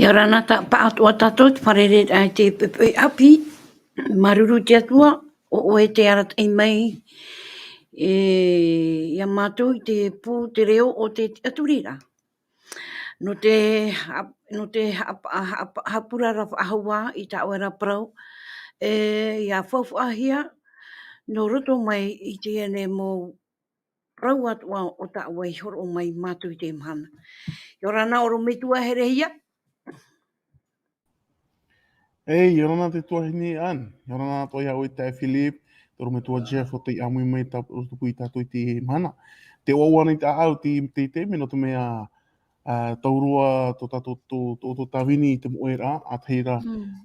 Yorana ta paatoa tatou te wharere ai te pepe api, maruru te atua, o e te arat ai mai, ia mātou i te pū te reo o te TIATURIRAA. No te hapurara whaahua i ta oera Parau, ia whauwhaahia, no roto mai i te ene mō rau atua o ta oe horo mai mātou i te mhana. Yorana oro metua herehia. Ei, yorana te tuahini an. Yorana toi hau i tae Philip. Toro me tua Jeff o te amui mai ta utupu i tātou i te mana. Te oawana i ta au te teme no te mea taurua to tātou tawini i te moera a teira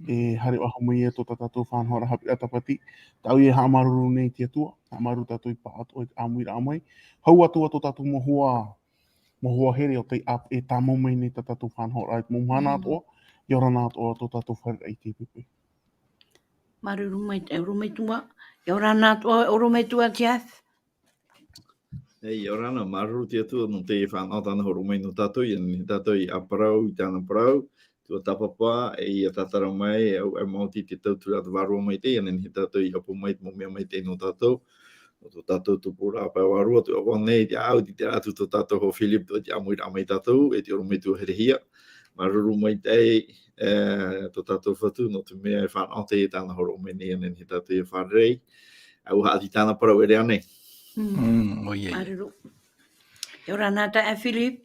e hare o hamui e to tātou whanhora haapiiraa tapati. Tau i e haamaruru nei te atua. Haamaruru tātou i paatoa i te amui ra amai. Hau atua to tātou mohua here o te ap e tā maumai nei tātou whanhora i te mumana atua. Yorana atua to tātou whare i te pepe. Maruru mai te orometua. Yorana atua orometua Jeff. Hei, orana, maruru te atua no te whanau tāna horo mai no tātou, i ni tātou i a Parau, i tāna Parau, tuatapapa, e i a tātara mai, au e mauti te tautura te warua mai te, i ni tātou i apu mai, mumia mai te no tātou, no tō tātou tupura pa warua, tu a wanei, te au, te atu tō tātou ho Philip, tu a te amui rā mai tātou, e te orometua herehia, maruru mai te, tō tātou whatu, no te mea e whanau te tāna horo mai ni, ni tātou i wharei, au haati tāna Parau ere anei. Maruru. Yorana ta e Philip.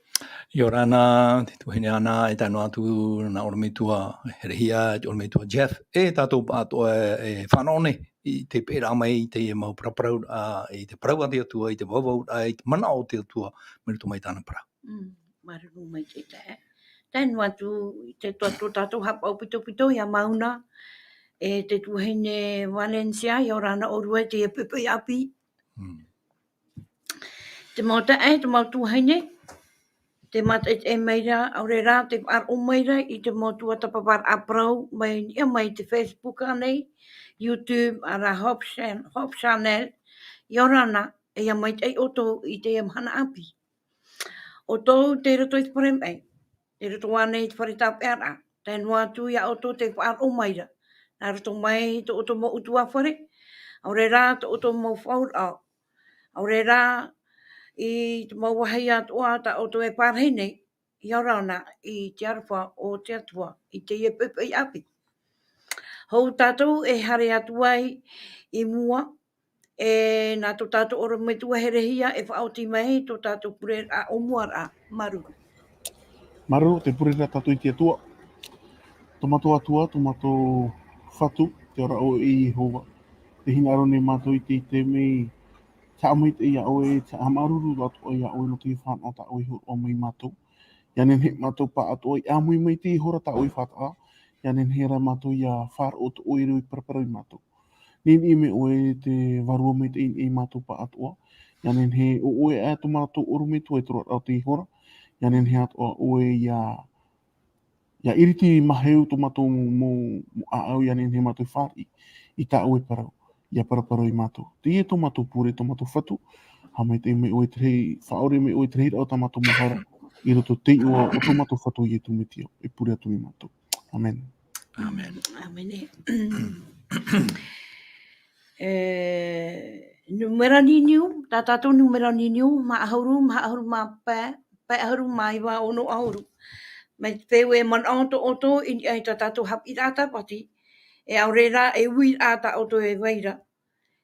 Yorana, te tuhine ana, e tano atu na orometua herehia, te orometua Jeff, e tātou paatoa e whanone, i te pera mai, te e mau praparau, i te parau a te atua, i te wawau, i te mana o te atua, meritu mai tāna para. Maruru mai te te. Tēnu atu, te tātou hapau pito, ia mauna, e te tuhine Valencia, Yorana orua te e pepe api. Te mauta te mautu haine, te mata e meira, aurera, te ar o meira, i te mautu tuatapapa Parau, mai ia mai te Facebook anei, YouTube, ara Hop Channel, Yorana, e ia mai te oto i te mhana api. Oto te roto i te paremei, te roto anei te wharetapera, te nuatu ia oto te ar o meira, na roto mai te oto mo utua whare, aurera, te oto mo whaurau, aurera, i te mauahai atua ta oto e parhene, i aurana i te arwha o te atua, i te e pepe i api. Hou tātou e hare atuai i mua, e nā tō tātou ora metua herehia e whaoti mai tō tātou pure a omuara maruru. Maruru, te purera tātou i te atua. Tomato atua, tomato whatu, te ora o i Jehova. Te hina aro nei mātou i te mei ta amai te ia oe, ta amaruru atua ia oe no te whanau ta oe o mai mātou. Ia nen he mātou pa atua i amui mai te hora ta oe whataa. Ia nen hera mātou ia whar o te oe rui paraparau i mātou. Nen i me oe te warua mai te i mātou pa atua. Ia nen he o oe e to mātou oru me tu e toro au te hora. Ia nen he atua oe ia iriti maheu to mātou mo aau ia nen he mātou whari i ta oe parau. Ia paraparau i mātou. Te ie to mātou pure, to mātou whatu. Ha mai te me oe trei, whaore me oe trei au ta mātou mohara. I roto te ua o to mātou whatu i e tu metio. E pure atu ni mātou. Amen. Amen. Amen. Numera niniu, tā tātou numera niniu, ma ahuru ma pe ahuru ma iwa ono ahuru. Mai te pewe e man oto i ai tā tātou haapiiraa tapati, e aurera e ui ata oto e weira.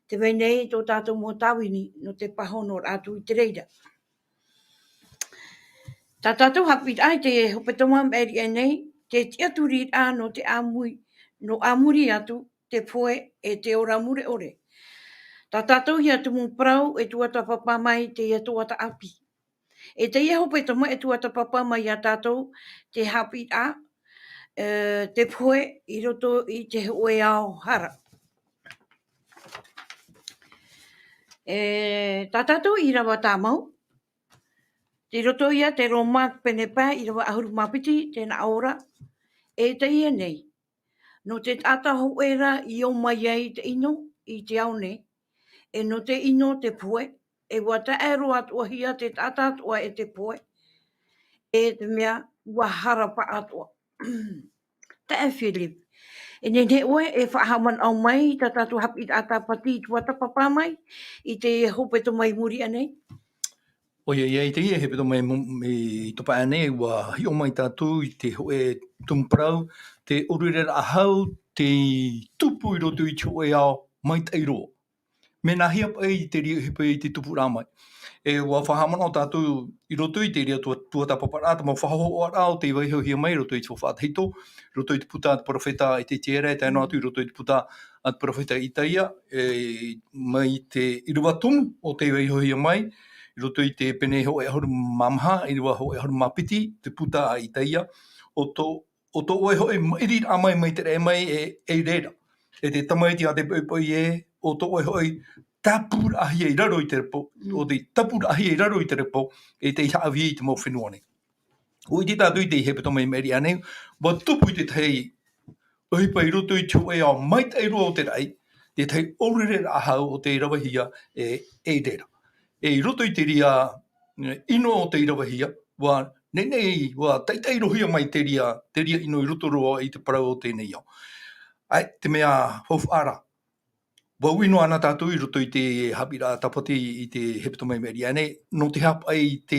Te weinei tō tātou mō tawini no te pahonor atu i te reira. Tā tātou haapiiraa i te hepetoma meri e nei, te TIATURIRAA no te amuri atu, te POHE e te ora MURE. Tā tātou hia tumu Parau e tuatapapa mai te toata api. E te ia hepetoma e tuatapapa mai a tātou te haapiiraa, te POHE i roto i te oe ao hara. Tā tātou Irava tāmau, te roto ia te Roma penepa Irava ahuru mapiti tēnā ora, e te ia nei. No te tata hoera i o mai ei te ino i te aone, e no te ino te POHE, e wata e taea-atoa-hia te taata atua e te POHE, e te mea ua hara pa atua. Te Philip. E ne oe e whaahaman au mai, ta tatou haapiiraa tāpati tuatapapa mai, I te hepetoma I muri anei. O ia I te ia hepetoma I topa ane ua hi o mai tātou I te hoe tumparau, te ururera ahau, te tupu I roto I te oe ao mai teiro. Me nā hia pai I te ria hepe I te tupu rā mai. E ua whahamana o tātou I roto I te ria tuatapaparaa, ta mau whahoho arao te iwaiho hia mai, roto I te whawhāteito, roto I te puta at profeta I te tiere, te anō atu I roto I te puta at profeta I taia, mai te Irava tumu o te iwaiho hia mai, I roto I te pene ho e horu mamaha, I rua ho e horu mapiti, te puta I taia, o to oe ho e mairi a mai te re mai e reira. E te tamaiti a te poi o to oe ho e tapu-atoa-hia I raro I te repo, o te tapu-atoa-hia I raro I te repo, e te haapiiraa I te mau whenua nei. O I te tātou I te hepetoma I meri anei, wa tupu I te tei, ohipa I roto I te oe ao mai tei roa o te rei, te tei orere ahau o te Irava hia e reira. E I roto I te ria ino o te Irava hia, wa nenei, wa teitei rohia mai te ria ino I roto roa I te parau o tēnei au. Ai, te mea hofara. Wa wino ana tātou I roto I te haapiiraa tapati I te hepetoma I meri anei, no te hapa I te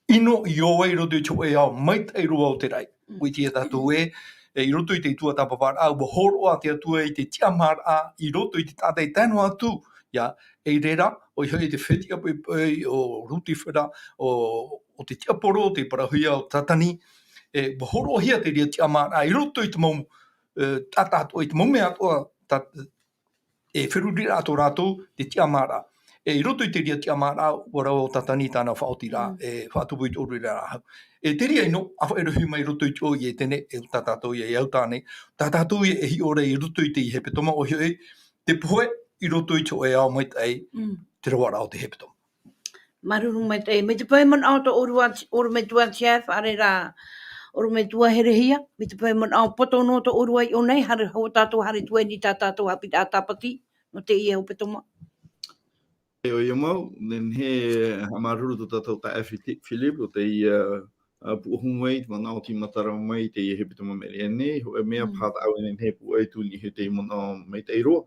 ino I oe I roto I te oe au mai tei roa o te rei. Ui tia tātou I roto I te tuatapaparaa, ua horoa te atua I te tiamara I roto I te tātai tano atu, ia, e reira, o I hoi te whitia pui o ruti whira, o te tiaporo, te parahuia o tatani, ua horoa hia te ria tiamara I roto I te mau taata-atoa, I te mau mea atoa, e whirurira ato rātou, te tiamara. E I roto I te ria tiamara, ua rau o tatani tāna whaotira, e whaatupu I te orurira ahau. E te ria ino, awha e rohi mai roto I te oi e tene, e tātātou I au tāne, tātātou I hi ore I roto I te hepetoma, o hioi, te pohe I roto I te oi au mai tei, te rawara o te hepetoma. Maruru mai te, me te pai man au to oru me tua chef, are rā, oru me tua herehia, me te pai man au poto no to oru ai o nei, hare hau tātou hare tue ni tā tātou haapiiraa tāpati, no te ia hepetoma. E o ia mau, nen he hamaruru to tātou tae Philip, o te ia puhumei, mana o ti matara mai te ia hepetoma meri ane, ho e mea pāta au nen he puai tūni he te mana mai te iroa.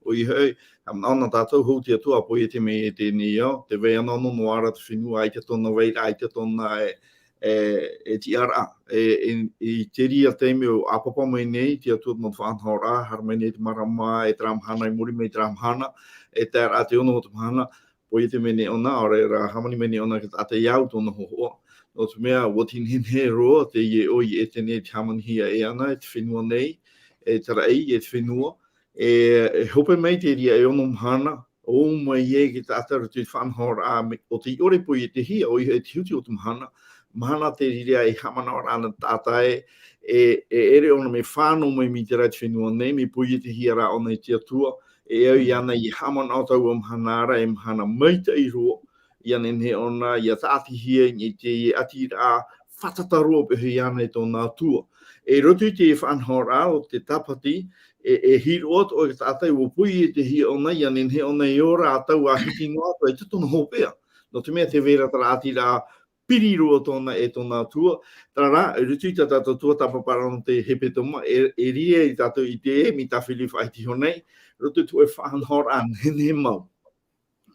O I hei, ana tātou hou te atua po I te mei e tēnei au, te wei ana no noara te whenua ai te tona weira, ai te tona e TIATURIRAA. I te ria teime o apapa mai nei, te atua mo whanhaora, har mai nei te marama, e tramhana, I muri mai tramhana, e te ara te ono o te mahana, po I te mene ona, ore ra hamani mene ona ki tātai iau tōna hohoa. No te mea, watin hene roa, te ie oi e tene te hamani hia e ana, e te whenua nei, e tarai, e te whenua, e hope mai te ria e ono mahana, o mai e ki tātara te whanhora, o te ore po I te hia, o I he te huti o te mahana te ria e hamana o rana tātai, e ere ona me whānau mai mi te rai te whenua nei, me po I te hia ra ona I te atua, e au I ana I hamana o tau o mhanara, e mhana maita I roa, I ana he ona, I a tāti hia, I te atiraa, whatataroa pehe I ana I tōna atua. E rotu I te whanhora o te tapati, e hiro atu o te tātai o pui I te hia ona, I ana he ona I ora a tau a hiti no atu, e tutona hopea. No te mea te vera tara atiraa, piri roa tōna e tōna atua. Tara, e rutu I tātou tuatapaparaa no te hepetoma, e ria I tātou I te mi tawhili whaiti honei, roto tu e whanhora an hene mau.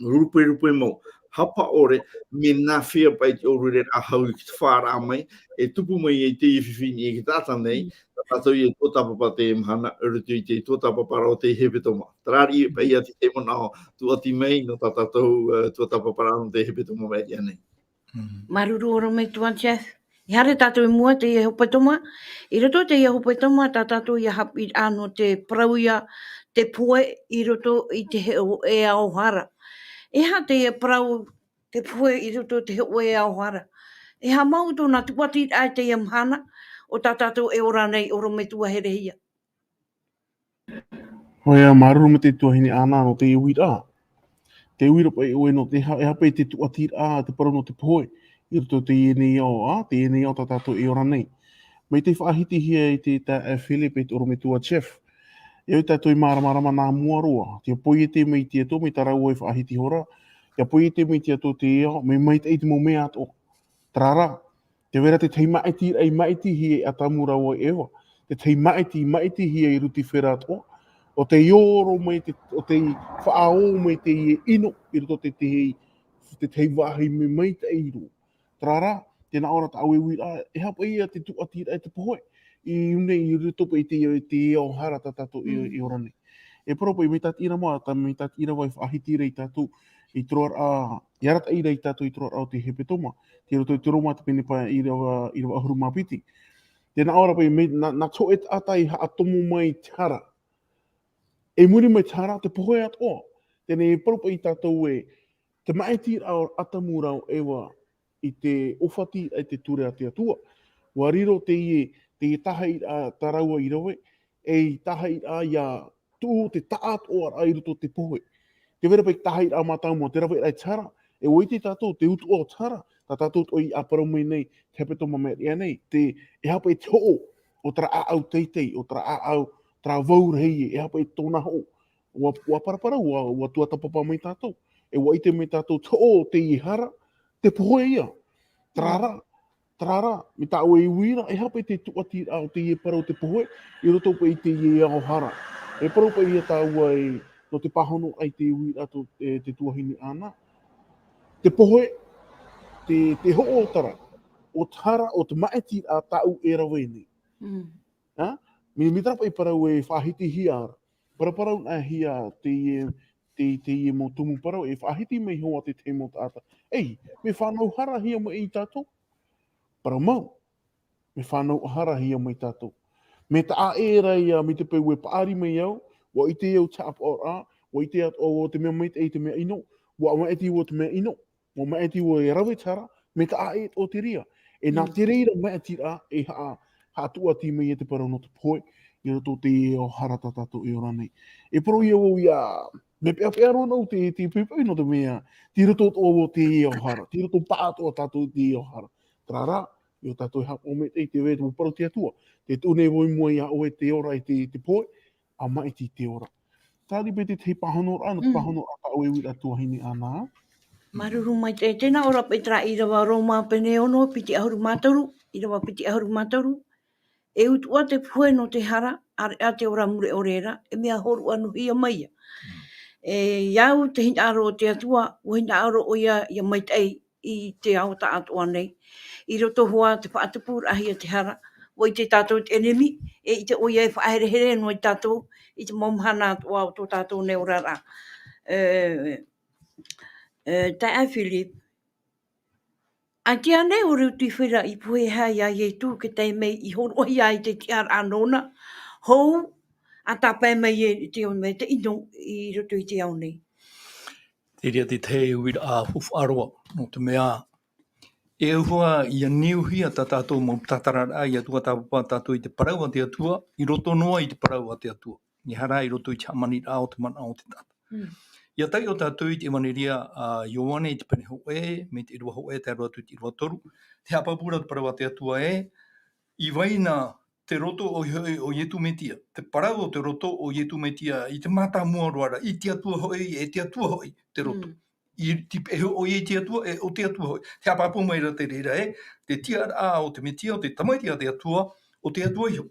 Rupe mau. Hapa ore, me nā whia pai te orure a hau I ki te whāra mai, e tupu mai I te iwhiwhini e ki tāta nei, tātou I e tuatapapa te mhana, rutu I te tuatapapara o te hepetoma. Tarari e pai ati te mona o tuati mei, no tātou tuatapapara o te hepetoma mai anei. Maruru oro me tua chef. I hare tātou I mua te ia hepetoma, I roto te ia hepetoma, tā tātou ia haapiiraa no te parauia, te poe I roto I te e ao hara. E ha te parau, te poe I roto te e ao hara. E ha mau tōna tuati ai te ia mhana, o tā tātou e ora nei oro me tua herehia. Hoi maruru me te tuahine ana no te iwira. Te iwira pai oe no te hape te tuatira, te parau no te poe. I roto te ienei au, te ienei au tātou e ora nei. Mai te whaahiti hia I te Philip e te oro me tua chef. E oi tātou I maramarama nā mua roa. Te poi e te mei te ato, me tarau e whaahiti hora. Te poi e te mei te ato te eo, me mai te mau mea ato. Trara, Te wera te tei maiti ai maiti hi e atamura o ewa. Te tei maiti hi e ruti whera atoa. O te ioro mai o te whaao mai te i ino i roto te tei wahi me mai te eiro. Trara, tēnā ora ta awe wira, e hapa ia te tuatira e te pohoe. I une i roto pa i te o hara ta tatou i ora nei. E propo i me tatira moa, ta me tatira wai whahitira i tatou i troar a, i arata ira i tatou i troar au te hepetoma. Te roto i te Roma te pene pa i rawa ahuru mapiti. Tēnā ora pa i me, na to et ata i haatomu mai te hara. E muri mai te hara te pohoe atoa. Tēnei e propo i tatou e, te maiti au atamu rau ewa i te ofati ai te ture a te atua. Wa riro te i taha i a taraua i rawe, e i taha i a ia tu te taata-atoa-hia i roto te pohoe. Te vera pai taha i a matau mo, te rawa i ai tara, e oi te tatou, te utu o tara, ta tatou o i a parau mai nei, te hepetoma mai ria nei, te e hapa i te ho o tra a au teitei, o tra a au, tra vaur hei, e hapa i tōna ho. Ua parapara, ua tuatapapa mai tatou. E wa ite me tatou to te i hara, te pohoe ia. Trara, me ta ue i wira, e hapa i te tuati au te i parau te pohoe, i roto pa i te i ao hara. E parau pa i ta ue no te pahono ai te wira ato te tuahini ana. Te pohoe, te ho o tara, o tara, o te maeti a tau e rawe nei. Mi trapa i parau e whahiti hiara. Parau na hia te i mo tumu parau, e whahiti mei hoa te te mo taata. Ei, me whanau hara hia mo i tatou. Parau mau, me whanau hara hia mo i tatou. Me ta a e rai mi te pau e paari mei au, wa i te au taata-atoa-hia, wa i te o te mea mei te mea ino, wa maeti o te mea ino, wa maeti o e rawe tara, me ta a e o te ria. E nā te reira maeti a e ha tuati mei e te parau no te poe, i roto te o harata tatou i ora nei. E pro i o ia, me pea rona o te pipui no te mea, ti roto o te o hara, ti roto paatoa tatou te o hara. Trara, i o tatou hapa o me te wē te parau te atua, te tūne voi mua i a oe te ora i te poe, a mai te ora. Tāri pe te pahono rana, te pahono rana oe wira tuahini ana. Maruru mai te tēnā ora pe tra Irava Roma pene ono, piti ahuru mataru, Irava piti ahuru mataru. E utua te pue no te hara, a te ora mure orera, e mea horu anu hia maia. E iau te hina aro o te atua, o hina aro o ia mai tei i te au taata nei. I roto hoa te paatapura ahia te hara, o i te tātou te enemi, e i te oia e whaerehere no i tātou, i te momhana atua o tō tātou ne orara. Tae Philip, a te ane o reu tui whira i puhe hai a i tū ke tei mei i horo i ai te tiar anona, hou a tapai mei e te o mei te ino i roto i te au nei. Te rea te te wira a hufu aroa, no te mea, e hua i a niuhia ta tātou mo tatarara i a tuatapapa tātou i te parau a te atua, i roto noa i te parau a te atua. Ni hara i roto i te hamani rā o te mana o te tata. Ia tai o tātou i te maniria a Ioane i te pene hoe, me te irua hoe, te arua tu te irua toru. Te hapapura te parau a te atua i waina te roto o ietu metia. Te parau o te roto o ietu metia i te mata mua roara, i te atua hoi, e te atua hoi, te roto. I te o ie te atua, e o te atua hoi. Te hapapu mai ra te reira te tiara o te metia, o te tamaitia te atua, o te atua iho.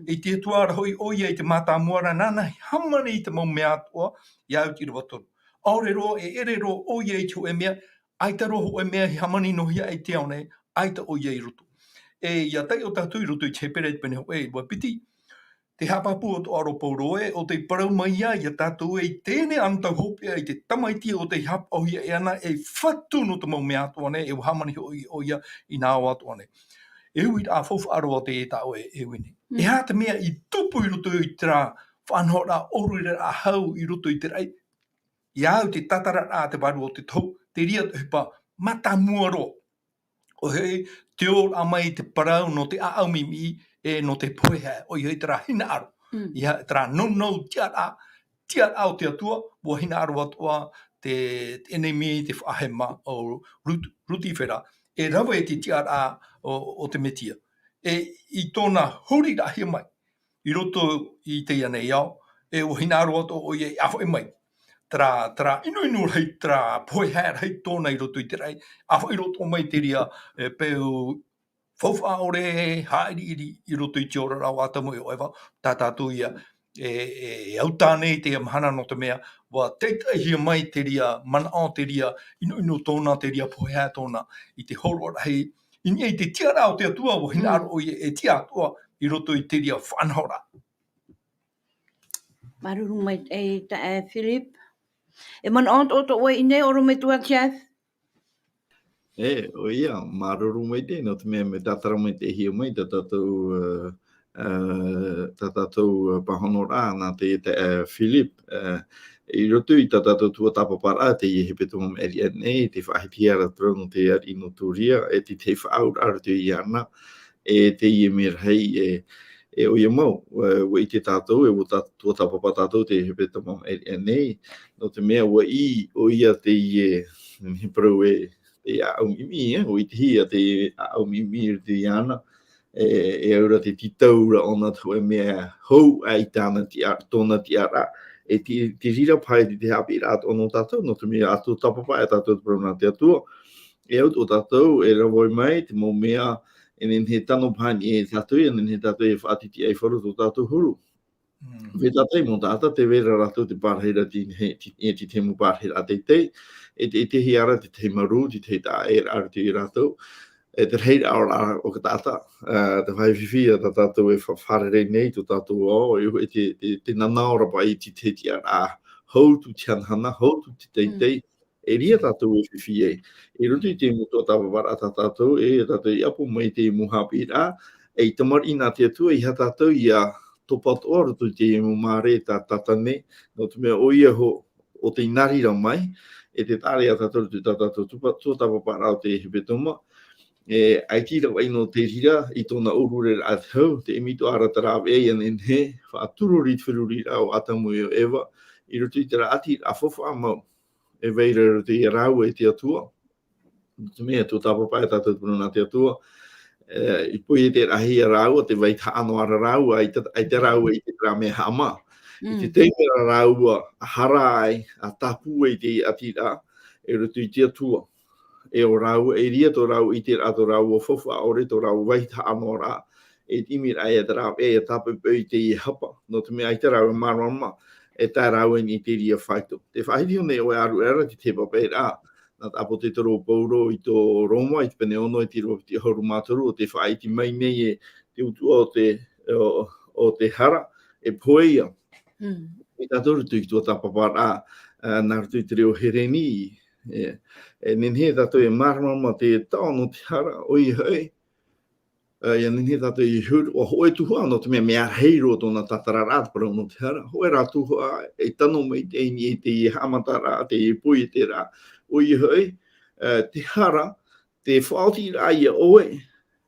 I te atua ara hoi o ia i te mata mua ra nana, hamani i te mau mea atua, i au ti rua toru. Aurero, e erero o ia i te o e mea, aita roho e mea hi hamani no hia i te aone, aita o ia i roto. E ia tai o tātou i roto i te pere i pene ho e wa piti. Te hapapu o to aro pauroe o te parau mai ia i a tātou e tēne anta hopea i te tamaitia o te hapa o ia e ana e whatu no te mau mea atuane e wahamani o ia i nā o atuane. E hui a fofu aro o te e tāo e wini. E hā te mea i tupu i roto i te rā whanhora orure a hau i roto i te rei. I au te tatara a te waru o te tau, te ria te hupa mata muaro. O hei, te o a mai te parau no te aaumimi e no te poeha, o hei te rā hina aro. Ia te rā no tiara o te atua, o hina aro atua te enemi te whahema o ruti whera. E rawa e te tiara o te metia. E i tōna huri rahi mai, i roto i te ianei au, e o hina aro atua o hei awho e mai. Tra inu rei tra poe hea rei tōna i roto i te rei. Awha i roto mai te ria peu Fofa ore hairi I roto I te ora rau atamu o ewa, taata-atoa-hia, autane te mahana no te mea, wa teitahia mai te ria, manao te ria, ino tōna te ria POHE tōna, I te hororahi, I te tiara o te atua, wa hina aro o e tia-atoa I roto I te ria whanhora. Maruru mai e Philip. E man ont o to oi ne oro me tua chef. O ia, maruru mai te, no te mea me tatara mai te hia mai, ta tatou pahonora, nā te Philip, I roto I tatou tuatapaparaa, te hepetoma me nei, te whahitiara trono te arino turia, e te whaaura te I ana, e te mirhei o ia mau, wa I te tatou, e o tuatapapa tatou te hepetoma me nei, no te mea wa I, o ia te hiprau te au mimi, o I te hia te au mimi te ana, e aura te titaura ona tu e mea hou ai tāna tōna tiara, e te rira pai te haapiiraa ono tatou, no te mea atu tapapa e tatou te parau te atua, e au o tatou e rawoi mai, te mo mea e nen he tano pani e tatou, e nen he tatou e whaatiti ai wharu tō tatou huru. Me tatai mo tata, te vera rato te pārheira te temu pārheira te te hiara te te maru, te ta e ar te rato, e te reira ora o ka tata, te whaiwhiwhia ta tatou e wharere nei to tatou o, e te nanaora pa I te tiara, hou tu tianhana, hou tu te teitei, e ria tatou e whiwhia e rutu I te muto tapapara ta tatou, e tatou I apu mai te haapiiraa, e I tamari nā te atua I ha tatou ia to paatoa rutu te MURE ta tatane, no te mea o ia o te inarira mai, e te tare a tatou tu tatou tuatapaparaa te hepetoma, e ai tira wai no te rira I tōna urure a te hau, te emito ara tarawe e an he, whaatururi whiruri au atamu e o ewa, I rutu I te raati a fofa mau, e veira rutu I rau e te atua, te mea tuatapapa e tatou puna te atua, I pui te rahi a rau, te vai tāno ara rau, ai te rau I te rame hama. I te teimera rau a hara ai, a tapu e te atira, e rutu I te atua. E o rau, e ria tō rau I te rato rau o fofa, ore tō rau vai tāno rā, e timir ai e te rau, e tapu pui te I hapa, no te mea ai te rau e marama, e tā rau e ni te ria whaito. Te whahiti o nei o e aru era ti te pape rā, nā tapo te toro pauro I tō Roma, I te pene ono I te roa te hauru mātoru, o te whaiti mai nei e te utua o te hara, e POHE. I tātoru tu I tuatapaparaa, nā rutu I te reo hereni, e nenhe tātou e marama te tau no te hara, oi hei, ia nenhe tātou I huru, o hoe tuhua no te mea heiro tōna tatarara parau no te hara, hoe rā tuhua, e tano mai te ini e te hamatara, te pui te rā, oi hei, te hara, te whaoti rā ia oe,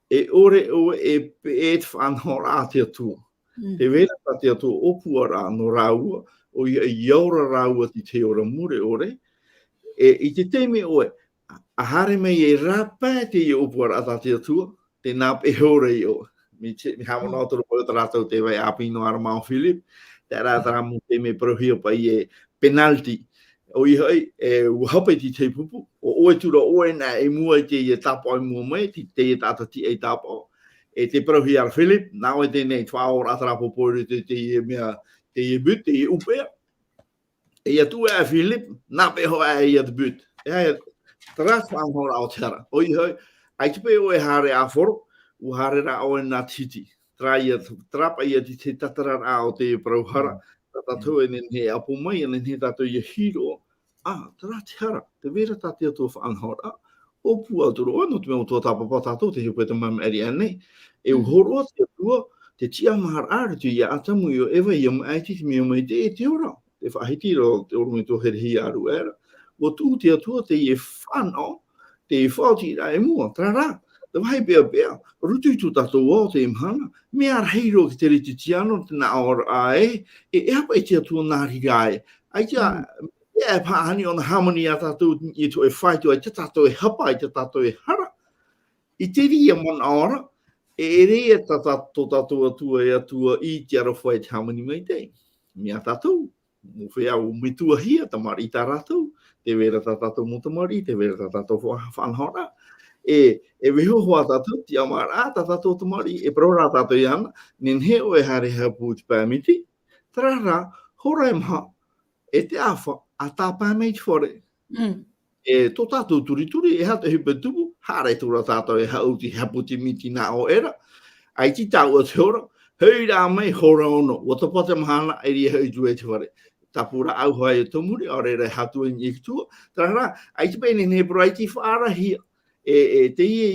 e ore oe e te whanhora te atua. Te vera ta te atua opua rā no rāua, o ia iaura rāua te ora MURE ore, e I te teime oe, a hare mei e rapa te I opua rā ta te atua, te nā pe hore I oe. Mi hama nōtoro po ta rātou te vai apino ara mau Philip, te rātara mu te me prohia pa I e penalty. O I hei, e uhapai ti te pupu, o oe tura oe nā e mua te I e tapo ai mua mai, te I tata ti e tapo. E te prohi ar Philip, nā oe tēnei whaora atarapo pōre te I mea, te I but, te I upea. E ia tu e Philip, nā pe hoa e ia te but. E hei, tarat whanhora o te hara. O I hei, ai te pe oe hare a foro, u hare ra oe nā titi. Trapa ia te tatarara o te parauhara. Tatou e nenhe apu mai, e nenhe tatou I hiro. Tara te hara, te vera ta te atua whanhora. O pua turu o, no te mea o tuatapapa tatou, te hepetoma me nei. E uhoro te atua, te tia mahar arutu I atamu I o ewa I aiti te mea mai te te ora. Te whahiti ro te oro me tō herehi aru era. O tū te atua te I e whanau, te I whauti ra e mua, trara. Te wahi bea, rutu I tū tatou o te imhana, mea reiro ki te riti tiano, te nā ora ae, e hapa I te atua nāri gai. Ai tia, e pāhani o na harmony a tatou I to e whaitu, ai te tatou e hapa, ai te tatou e hara. I te ria mana ora, e rea tatou atua e atua I te arawhai te harmony mai te. Mea tatou, mo whea o me tuahia tamari I tā rātou, te vera tatou mo tamari, te vera tatou whanhora. e weho hoa tātou, ti amara, tātou tamari, e prora tātou iana, nen he o e hare hea pūti pāmiti, tarara, hora e maha, e te awha, a tā pāmiti whare. E tō tātou turi, e hata hepetoma, hara e tūra tātou e hauti haputi miti nā o era, ai ti tāu o te hora, hei rā mai hora ono, o te pata mahana, e ria hei tu e te whare. Tapura au hai e tomuri, o re hatu e ni tua, tarara, ai te pēne ne bro, ai ti whaara hia, e teie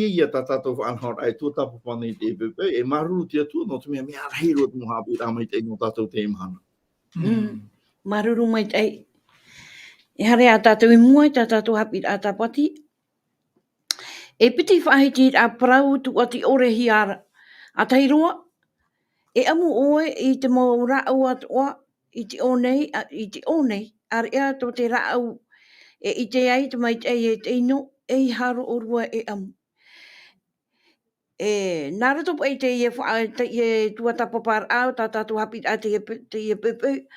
ia tātou whanhor, ai tuatapapa nei te pepe, e maruru te atua, no te mea mea reiro te moha pira mai te no tātou te imahana. Maruru mai te ei. E hare a tātou i mua, tātou haapiiraa tapati. E piti whahiti a Parau tu ati ore hiara. A teiroa, e amu oe i te mo rau atua, i te onei, ar ea tō te rau, e i te ai, te mai te te ino, e i haro orua e amu. E nara topo e te tuatapaparaa, tātou haapiiraa teie pepe,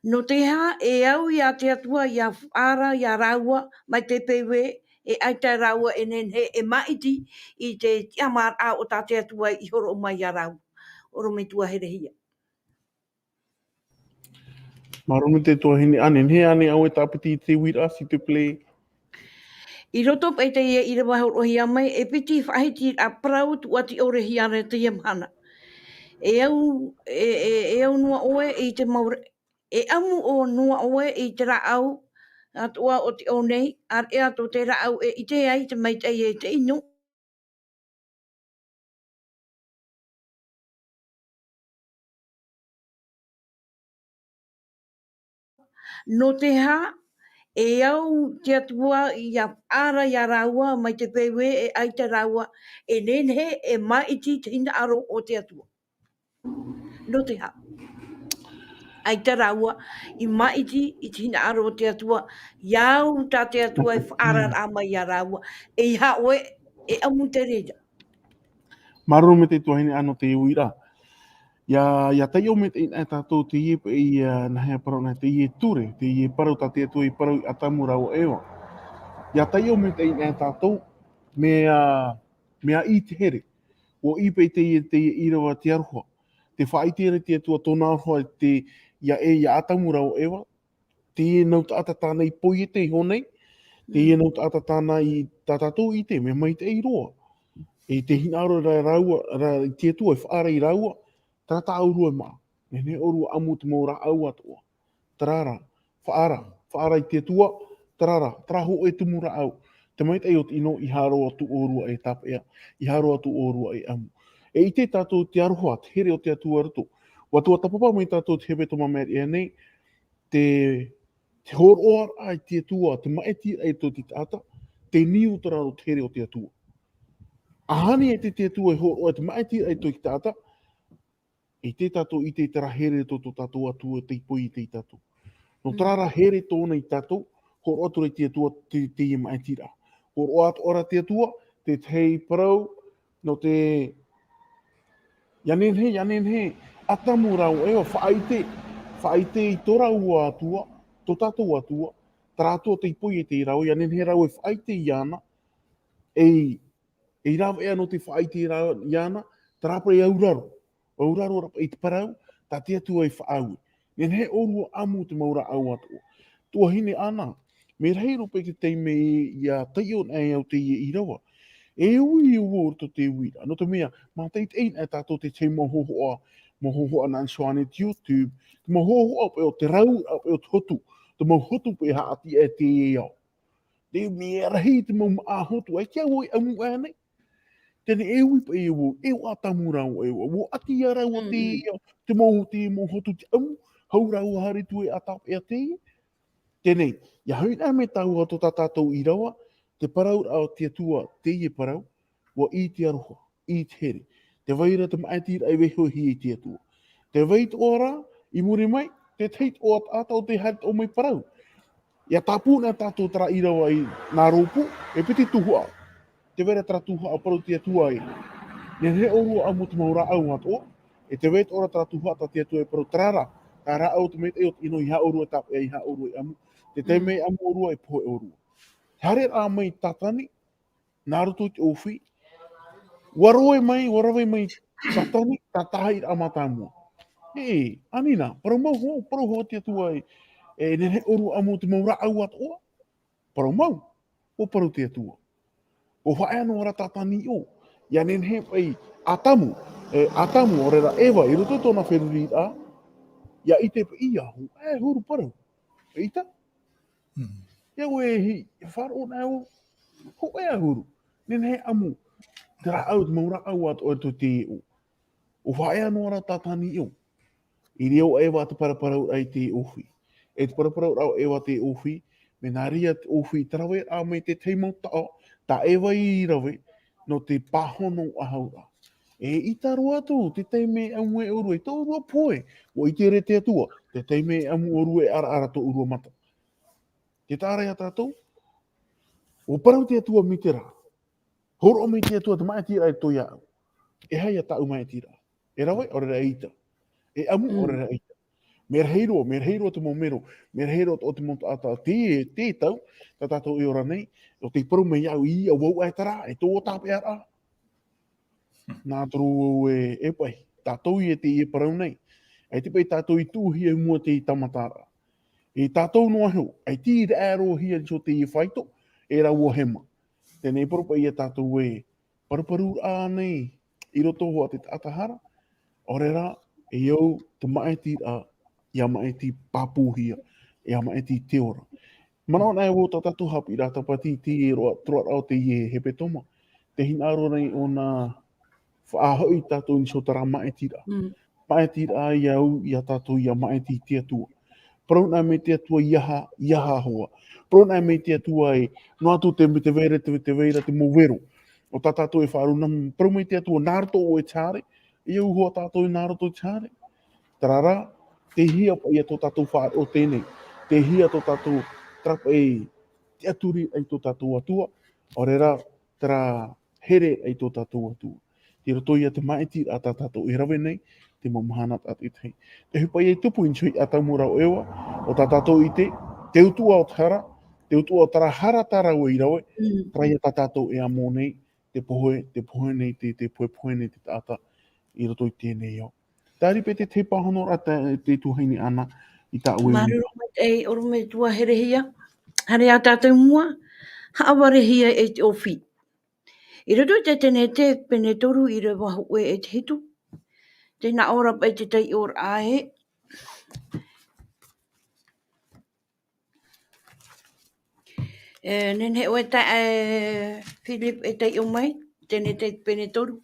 no te ha e au i a te atua i a hara, i a raua, mai te pewe, e ai te raua e nenhe e maiti i te tiamar a o tā te atua i horo mai i a rau. Oro me tua herehia. Marome te tohine ane, he ane au e tāpiti te wira si te play. I roto pe te Irava horohia mai, e piti whahiti a Parau tu ati ore hiare te iamhana. E au nua oe i te maure, e amu o nua oe i te rau, atua o te onei, ar ea to te rau e i te ai te mai te te ino. No te ha, e au te atua i a ara i a raua mai te pewe e ai te raua e nenhe e maiti te hina aro o te atua. No te ha. Ai te raua i maiti i te hina aro o te atua. Iau tā te atua e whaarar a mai i a raua. E i ha oe e amu te reja. Marome te tohine ano te wira. Ia tai o me te ina tātou te ie pe i nahea parau na te ie ture, te ie parau tā te atua i parau i atamura o ewa. Ia tai o me te ina tātou mea i te here. O i pe te ie Irava te aroha. Te whaitere te atua tōna aroha te ia atamura o ewa. Te ie nau taata tāna i POHE te i honei. Te ie nau taata tāna i tātou i te, me mai te i roa. E te hina aro i te atua i whaara i raua. Tata aurua maa, ne orua amu te maura au atua. Tarara, whaara i te tua, tarara, traho e tumu ra au. Te mai te iot ino i haro atu orua e tapea, i haro atu orua e amu. E i te tātou te aroha, te here o te atua rato. Wa tuatapapa mai tātou te hepetoma meri e nei, te horoar ai te atua, te maeti ai tō te taata, te niu tararo te here o te atua. Ahani e te atua e horoar, te maeti ai tō te taata, e te tātou i te tera here tō tātou atua te poi i te tātou. No tarara here tōna i tātou, horo atu rei te atua te i maitira. Horo atu ora te atua, te tei Parau, no te Yanenhe, atamu rau eo, whaite i tora ua atua, tō tātou atua, taratua te poi i te rau, Yanenhe rau e whaite i ana, e Irava ea no te whaite i ana, tarapa e auraro. Auraro rapa i te Parau, tā te atua i whaaue. Nen he orua amu te maura au atua. Tua hine ana, me rei rope ki teime i a taio nei au te i Irava. E ui ua to te uira. No te mea, mā teit ein e tātou te te mohohoa nan soane te YouTube, te mohohoa pe o te rau, pe o te hotu, te mohotu pe haati e te e au. Te mea rahi te mau maa hotu, e kia oi amu ane. Tene e ui pa e o atamura o e o ati a rau o te mohotu te amu, hau rau hari tu e atap e a te. Tene, ia huina me tau ato tātou i rawa, te Parau au te atua te ie Parau, wa i te aroha, i te here. Te waira te maitira ai weho hi i te atua. Te wait ora, i muri mai, te teit o atau te harit o mai Parau. Ia tāpuna tātou tara i rawa i nā rōpu, e piti tuhua. Te wera tara tuhua a Parau te atua i. Nen he orua amu te maura au atoa, e te wait ora tara tuhua ta te atua i Parau tarara. Tā ra au te meit e o ino i ha orua tap e i ha orua i amu. Te te mei amu orua e pohe orua. Hare rā mai tatani, nā roto te ofi, waroe mai, tatani, tatahi amatamua. Anina, parau ho te atua e nene oru amu te maura au atoa. Parau mau, o parau te atua. O whae anō ora tatani o, ia nene he pai atamu o rera ewa, i roto tōna wherurira, ia i te ia, huru parau, ita. Ia ue hi, wharo nā o, ho ea huru, nene he amu, te ra au, te maura au atoa to te o. O whae anō ora tatani o. I reo ewa te paraparau ai te ofi. E te paraparau au ewa te ofi, me nā ria te ofi tarawe a me te teimau tao, ta ewa i rawe, no te pahono ahaura. E itaro atu, te teime amu e urue, tō urua poe, o i te re te atua, te teime amu urue ara tō urua mata. Te tāre a tātou, o parau te atua mi te rā. Horo me te atua te mai tira e toi au. E hai a tau mai tira. E rawe, ore ra eita. E amu, ore ra eita. Me reheiro te momero, me reheiro o te monta ata te tau, ta tātou e ora nei, o te paru me iau i a wau ai tara, e tō tape-atoa. Nā toro e pai, tātou i e te i e parau nei, ai te pai tātou i tūhi e mua te i tamatara. E tātou noa heo, ai ti i te aro hia so te i whaito, e ra ua hema. Tēnei paru pai e tātou e paru a nei, i roto hoa te taata hara, ore ra, e iau te maeti a ia maeti papuhia, ia maeti te ora. Mana nai wo tātou haapiiraa tapati ti e roa troa au te ie hepetoma. Te hinaro nei o nā whaahoi tātou ni so tara maetira. Maetira iau ia tātou ia maeti te atua. Parau nai me te atua iaha hoa. Parau nai me te atua e no atu te veira te movero. O tā tātou e whaaruna, parau me te atua nāroto o e tāre, iau hoa tātou i nāroto i tāre. Tarara, te hia pa ia tō tātou whaar o tēnei. Te hia tō tātou trapa e te aturi ai tō tātou atua. O rera, tera here ai tō tātou atua. Te roto ia te maeti a tā tātou e rawe nei, te mamahana tātou i tei. Te hupai e tupu insui a taumura o ewa, o tā tātou i te utua o hara, te utua o tara hara tara o i rawe, trai a tā tātou e amo nei, te pohe nei, te pohe nei te taata, i roto i tēnei au. Tari pe te pahono a te tuhaini ana i tā ue. Maruru e orume tua herehia, hare a tātou mua, haawarehia e te ofi. I roto te tene te pene toru i re wahu e te hitu. Tēnā ora pai te tei ora ae. Nene oe ta Philip e tei o mai, tene te pene toru.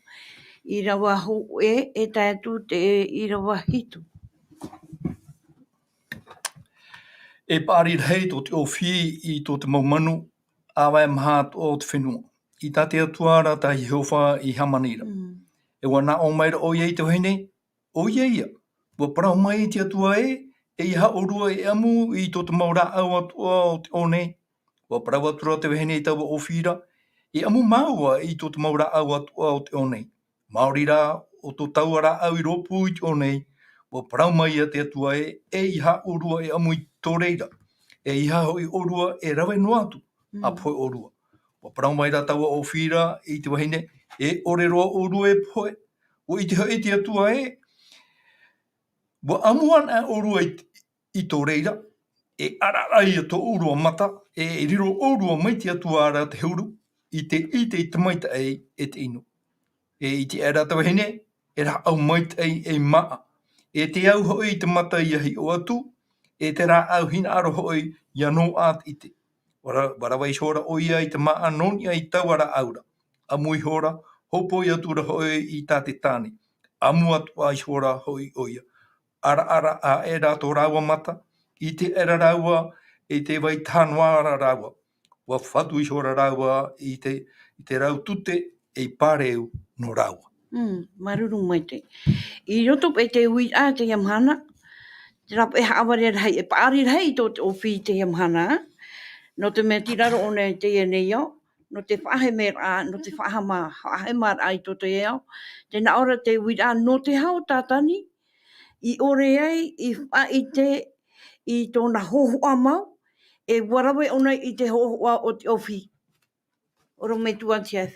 I ra wahu e tātu te i ra wahitu. E pāri rei tō te ofi i tō te maumanu, awa e maha o te whenua. I tā te atua ra tā Jehova i hamanira. E wana o mai o iei te hene, o ieia. Wa parau mai te atua e iha orua e amu i tō te maura au atua o te one. Wa parau atura te hene i taua ofira, e amu maua i tō te maura au atua o te one. Maori rā o tō tauara au i ropu i te one. Wa parau mai a te atua e iha orua e amu i tō reira. E iha hoi orua e rawe no atu, a poe orua. Wa parau mai rā taua ofira i te wahine, e ore roa orua e poe. O i te hoi te atua e, wa amuan a orua i tō reira, e ararai a tō orua mata, e riro orua mai te atua ara te huru, i te tamaita e te inu. E i te ara tawa hene, e rā au maita e maa. E te au hoi i te mata i ahi o atu, e te rā au hina aro hoi i anō āt i te. Warawai hora o ia i te maa noni ai tauara aura. Amui hora, hopo i atura hoi i tā te tāne. Amu atu ai hora hoi o ia. Ara a e rātou rāua mata, i te era rāua, e te vai tānoara rāua. Wa whatu i hora rāua i te rau tute e pāreu no rāua. Maruru mai te. I roto pe te ui a te yamhana, te rapa e haaware rei, e paari rei tō te ofi te yamhana, no te mea tiraro o nei te nei au, no te whahe mera, no te whahe mara ai tō te eo, te naora te ui a no te hao tātani, i ore ai, i whaite, i tōna hohua mau, e warawe o nei i te hohua o te ofi. Oro me tua chef.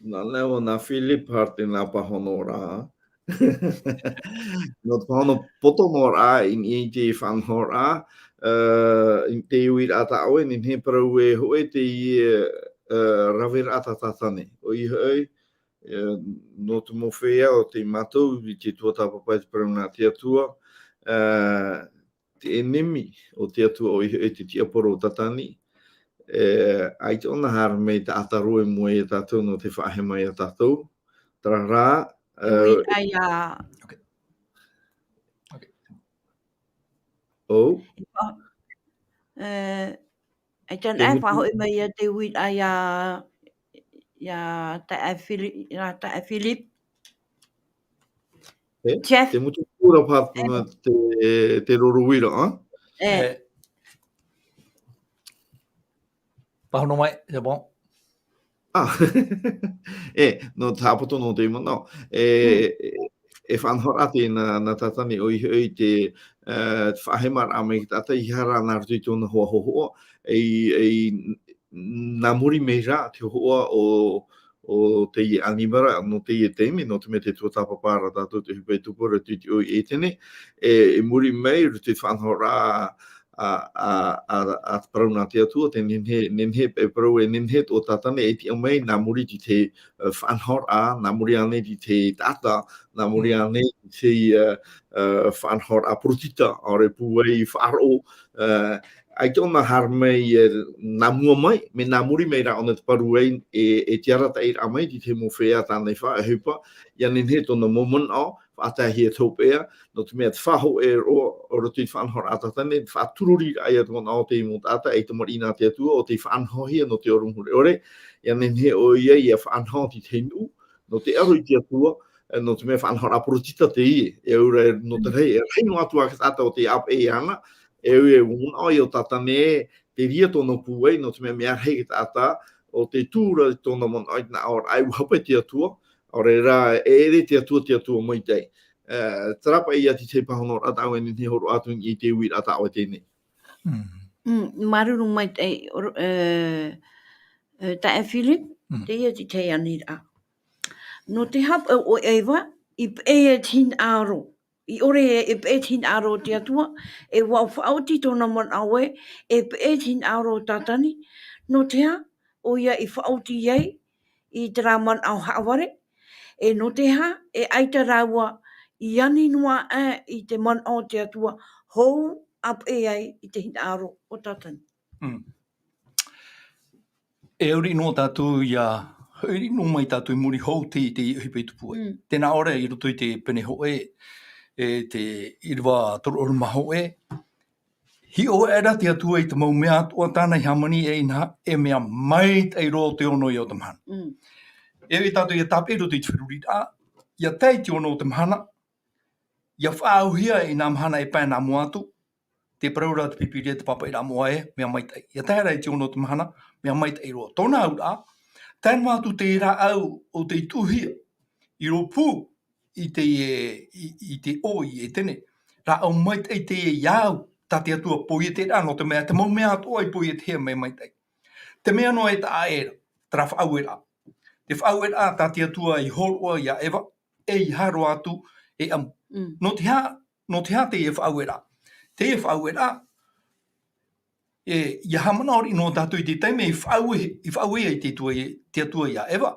Nā leo nā Philip harte nā pahono rā. No pahono poto no rā in te whanho rā. In te iwi rata aue, nin he parau e hoe te i rawe rata tatane. O i hoi, no te mowhea o te matou, i te tuatapapa i te parau nā te atua. Te enemi o te atua o i hoi te tiaporo o tatani. Ai te ona hara mei te ataroe mua i tatou no te whahe mai a tatou. Tara rā. Iwi ai a... Oh. Ai tan e whaho i mai a te iwi ai a... Ia tae Philip. Chef. Te mutu kura pāpuna te rorowira, ha? Pahono mai, c'est bon. No tāpoto no te imana. E whanhorate na tatani o i te whahemar a mei tata i hara nā rutu i tōna hoa hoa. Nā muri mei rā te hoa o teie animara, no teie teime, no te me te tuatapaparaa tātou te hupe tupura tuti o i etene. E muri mei rutu i whanhora a parau nā te atua, te ninhe e parau e ninhe o tatane e ti amei nā muri ti te whanhora, nā muri ane ti te taata, nā muri ane ti te whanhora protita, ore puwei wharo, ai tōna har mei nā mua mai, me nā muri mei ra ona te paru e tiarata e ramai ti te mowhea tānei wha e hupa, ia ninhe tōna moment au, whaatahia tōpea, no te mea te whaho e o rotu i whanhora atatane, whaatururi ai a tōna o te imu tata, e te mori nā te atua, o te whanhohia no te orumhure ore, ia ninhe o ia i a whanho ti te nu, no te aro i te atua, no te mea whanhora protita te ie, e ura no te rei, e reino atua ka tata o te ap e ana, e un oi o tatane, te ria tōna puei, no te mea hei ki tata, o te tūra tōna mon oi na aur ai uhape te atua, ore rā, e ere te atua mai tei. Tarapa i ati te pahono rata au e ni horo atu i te ui rata au e tēnei. Maruru mai tei, tae Philip, te ia ti te anira. No te hap o Eva, i e tin aro. I ore e pe tin aro te atua, e wau whaoti tōna mon aue, e pe tin aro tatani, no te ha, o ia i whaoti iei, i te rā mon au haware, e no te ha, e aita rāua, i ani noa i te mon au te atua, hou ap e ai i te hin aro o tatani. E uri no tātou ia, uri no mai tātou i muri hou te hipe tupu e. Tēnā ora i roto i te pene hoe, e te Irava toro oru maho e. Hi o era te atua i te mau mea atua tāna i hamani e ina e mea mai te ro te ono i o te mahana. E i tātou i a tape roto i te whiruri rā, i a tei te ono o te mahana, i a whaauhia i nā mahana e pai nā mua atu, te paraura te pipiria te papa i rā mua e, mea mai tei. I a tei rei te ono o te mahana, mea mai tei ro. Tōna au rā, tēnā atu te rā au o te ituhia, i ro pū, i te oi e tene, rā au mai tei te iau, tā te atua poie te rā, no te mea, te mau mea atua i poie te hea mai mai tei. Te mea noa e tā era, tera whaau e rā. Te whaau e rā, tā te atua i horoa i a Eva, e i haro atu, e amu. No te ha te e whaau e rā. Te e whaau e rā, i hamana ori no tātou i te teime i whaau e te atua i a Eva.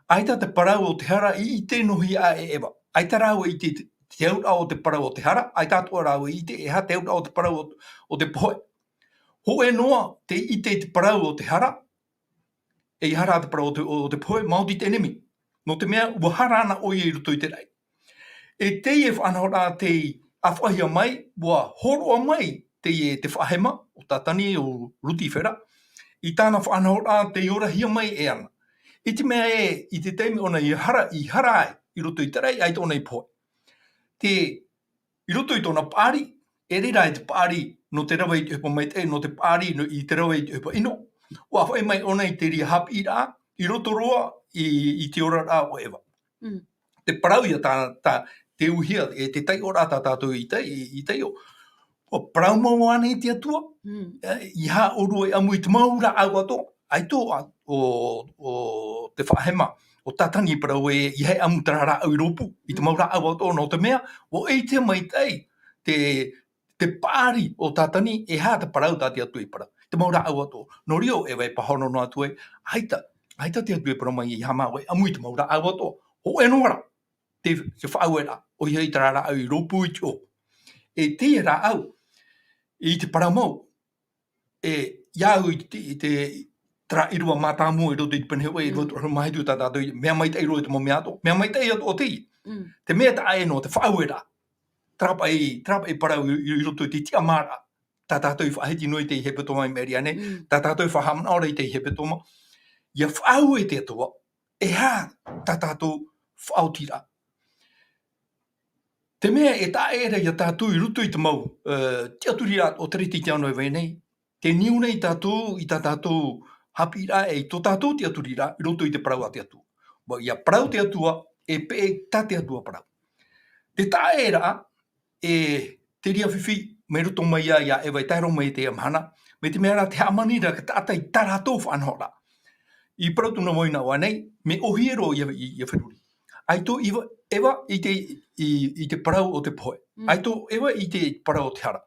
Aita te parau o te hara i te nohi a e Eva. Aita rau i te aura o te parau o te hara. Aita atua rau i te ha te aura o te parau o te pohe. Ho e noa te i te parau o te hara. E i hara te parau o te pohe, mauti te enemi. No te mea, ua hara ana o i ruto i te rei. E te e whanahora te awhahia mai, ua horoa mai te whahema o tatani o ruti whera. I tāna whanahora te orahia mai e ana. I te mea e, i te teime ona i hara ai, i roto i terei, ai tōna i poe. I roto i tōna pāri, e rira e te pāri no te rawa i te hupa mai te, no te pāri i te rawa i te hupa ino. Ua whai mai ona i te ria haapiiraa, i roto roa i te ora rā o Eva. Te parau ia tā te uhia, e te tei ora tā tātou i tei o. O parau mau ane i te atua, i ha orua i amu i te maura au ato, ai tō o te whahema, o tatani parau i hei amutarara au i ropu, i te maura au au tōna o te mea, o e te mai tei, te pāri o tatani e hā te parau tāti atu i parau. Te maura au au tō. No rio e wai pahono no atu e, haita te atu e parau mai i hama wai amui te maura au au tō. Ho e nora, te whaauera, o hei tarara au i ropu i tō. E te rā au, i te parau mau, iau i te tra irua mātāmu i roto i te penewa i roto mai tu tātou mea mai tei roto mo mea to. Mea mai tei atu o tei. Te mea ta ae no te whaauera. Trapa i parau i roto i te tia mara. Tā tātou i whaheti noi te hepetoma i meri ane. Tā tātou i whahamana ora i te hepetoma. Ia whaau e te atua. E hā tā tātou whaotira. Te mea e tā ere ia tātou i roto i te mau. TIATURIRAA o tereti te anō e wei nei. Te niu nei tātou i tā tātou haapiiraa e tō tātou TIATURIRAA i roto i te parau a te atua. Wa ia parau te atua e pe tā te atua parau. Te tā era te ria whiwhi me roto mai ia e wai tairo mai te amhana. Me te mea te hamanira ka tāta i taratou whanhora. I parau tuna moina wa nei, me ohiero i whiruri. Ai tō ewa i te parau o te POHE. Ai tō ewa i te parau o te hara.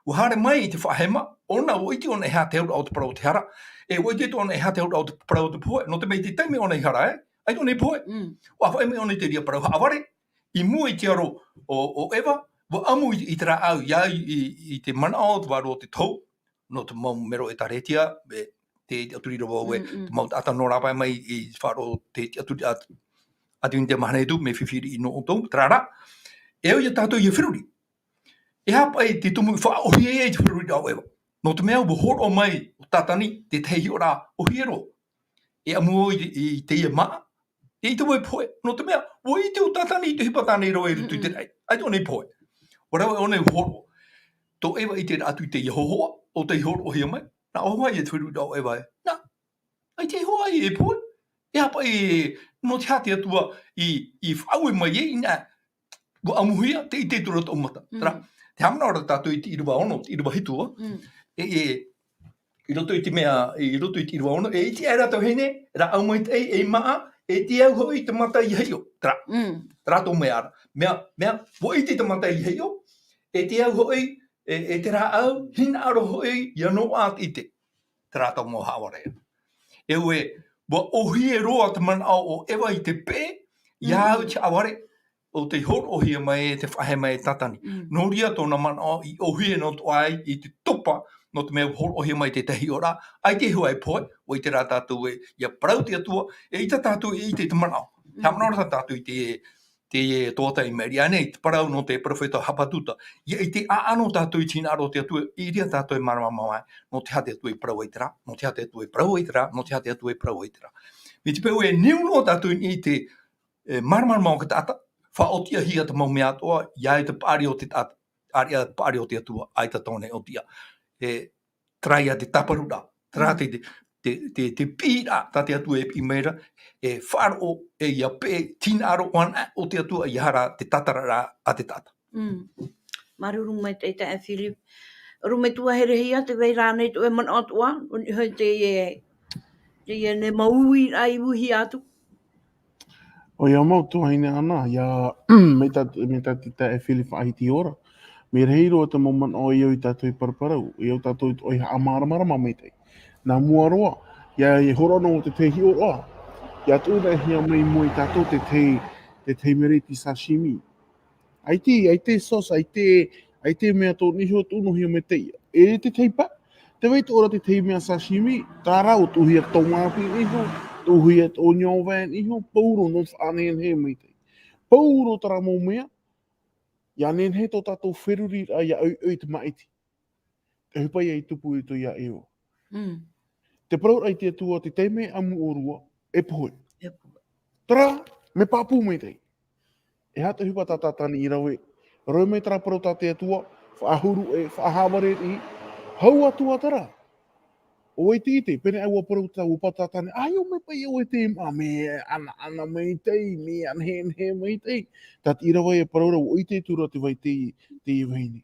Ua hare mai i te whahema, ona o iti ona e hā te aura o te parau o te hara. E o iti ona e hā te aura o te parau o te POHE. No te mei te teime ona i hara, ai tō nei POHE. Ua whae me ona i te ria parau haaware. I mua i te aro o ewa. Wa amu i te rā au, ia i te mana o te waro o te tau. No te mau mero e taretia, te aturirawa o te mau ata no rāpai mai i wharo te aturirawa. Ati te mahane tu me whiwhiri i no o tau, trara. E au ia tātou i whiruri. E hapai te tumu i whaohi e te whiruri au ewa. No te mea ua horo mai o tatani, te tehi o rā o hiero. E amu i teie maa. E i te wai POHE. No te mea, o i te o tatani i te hipatane roa e rutu i te rei. Ai tō nei POHE. O rau e o nei horo. Tō ewa i te atu i te ihohoa, o te horo o hia mai. Nā o mai e te whiruri au ewa e. Nā, ai te hoa i e POHE. E hapa no te hati atua i whaue mai e ina wa amuhia te i te tura tō mata. Tara, te hamana ora tātou i te Irava ono, te Irava hitua, i roto i te mea, i roto i te Irava ono, e i te era tau hene, ra au mai te e maa, e te au hoi te mata i heio. Tara tō mea ara. Mea, wo i te mata i heio, e te au hoi, e te rā au, hina aro hoi, ia no āt i te. Tara tō mō hawarea. E ue, wa ohi e roa te mana o ewa i te pē, ia au te aware, o te horo ohi mai e te whahema e tatani. No ria tōna mana o i ohi e no to ai, i te topa, no te mea horo ohi mai te tehi ora, ai te hua e POHE, o i te rā tātou e, ia parau te atua, e i ta tātou e i te mana o. Hamana ora tātou i te toata i meri ane, te parau no te profeta hapatuta. Ia i te aano tātou i tina aro te atua, i ria tātou e maramamawai, no te hate atua i parau i tera, no te hate atua i parau i tera, no te hate atua i parau i tera. Me te peu e niu no tātou i te maramamawai ka tāta, whaotia hia te mau mea atoa, ia i te pāri o te tāta, aria pāri o te atua, ai ta tōne o tia. Traia te taparura, tra te pīra, tā te atua e pimeira, e wharo e ia pē tīnaro wana o te atua i hara te tatarara a te tata. Maruru mai te e Philip. Rume tua herehia te wei rānei tu e man atua, hoi te e ne maui ai uhi atu. O ia mau tu haine ana, ia me ta te e Philip ahiti ora. Me reiro te moment o iau i tātou i paraparau, iau tātou i oi haamarama mai tei. Nā mua roa, ia e horono o te tehi o roa. Ia tūna e hia mai mo i tātou te tei mereti sashimi. Ai te sauce, ai te mea tō niho tūno hia me teia. E te tei pa, te wei tō ora te tei mea sashimi, tā rau tū hia tō māpi niho, tū hia tō nyowan niho, pauro no whaaneen he mai tei. Pauro tara mō mea, ia nen he tō tātou whiruri a ia au te maiti. Te hupai ai tupu i tō ia eo. Te parau ai te atua te teime amu o rua, e POHE. Tara, me pāpū mai tei. E hata hupa tā tātani i rawe. Rau mai tara parau tā te atua, whaahuru e, whaahaware i, hau atua tara. O e te ite, pene au a parau tā upa tātani, ai o me pai o e te ma, me ana mai tei, me anhe mai tei. Tāt i rawe e parau rau, o i te tura te vai te i waini.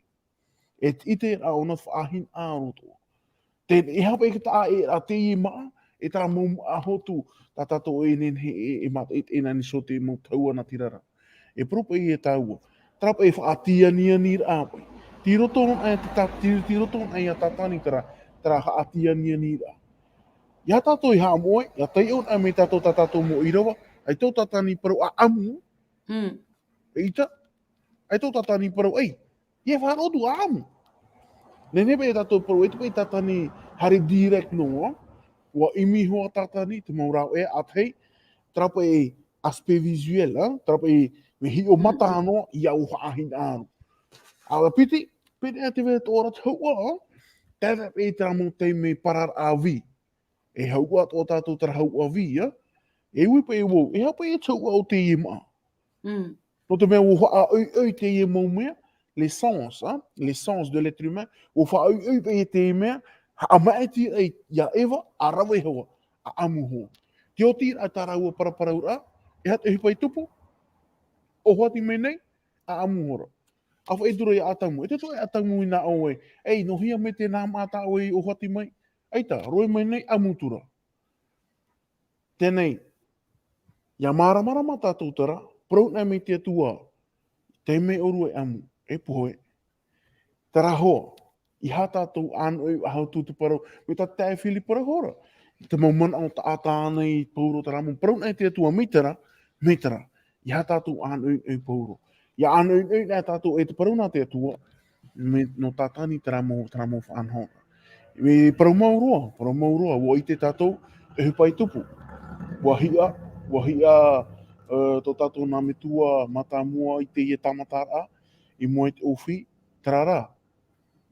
E ite a ona whaahin a roto. Te e hapa e ka tā e a te i maa, E tā mau ahotu, tā tatou e nenhe e mata e nani so te mau taua na tirara. E propa i e taua. Trapa e whaatia ni rā pai. Tiroto ai tiroto ai a tatani tara haatia ni rā. Ia tatou i haa moe, ia tai on ai me tatou mo Irava, ai tau tatani parau a amu. E ita, ai tau tatani parau, ei, ia whanotu a amu. Nene pe tatou parau, e tupe tatani hari direct noa, wa imi hoa tatani, te mau rau e atei, trapa e aspe visuel, trapa e me hi o mata anoa, ia u haahin anu. Awa piti, piti a te vea tōra taua, tēra e tera mo te me parar a vi. E haua tō tātou tera haua vi, e wipa e wau, e hapa e taua o te ie maa. No te mea o wha au te ie mau mea, l'essence de l'être humain, o wha au e te ie mea, a maeti e ia ewa, a rawa e hawa, a amu hoa. Te oti a tā raua paraparaura, e hata hipa i tupu, o hoti me nei, a amu hora. Awha e dura i atamu, e te toa e atamu i nā oe, ei, no hia me te nā māta oe o hoti mai, eita, roi mai nei, amu tura. Tēnei, ia māramarama tātou tara, prau nei me te atua, te me oru e amu, e pohe. Tara hoa, i ha tātou anu e ahau tūtu parau, me tā tae whili para hora. Te mau mana o taata nei pauro tara mu, prau nei te atua mitara, i ha tātou anu e pauro. Ia anu e nei tātou e te parau nā te atua, no tātani tara mo whanhora. Me parau mauroa, wo i te tātou, e hupai tupu. Wahia, tō tātou nā metua matamua i te ie tamatara, i moe te ofi, tarara.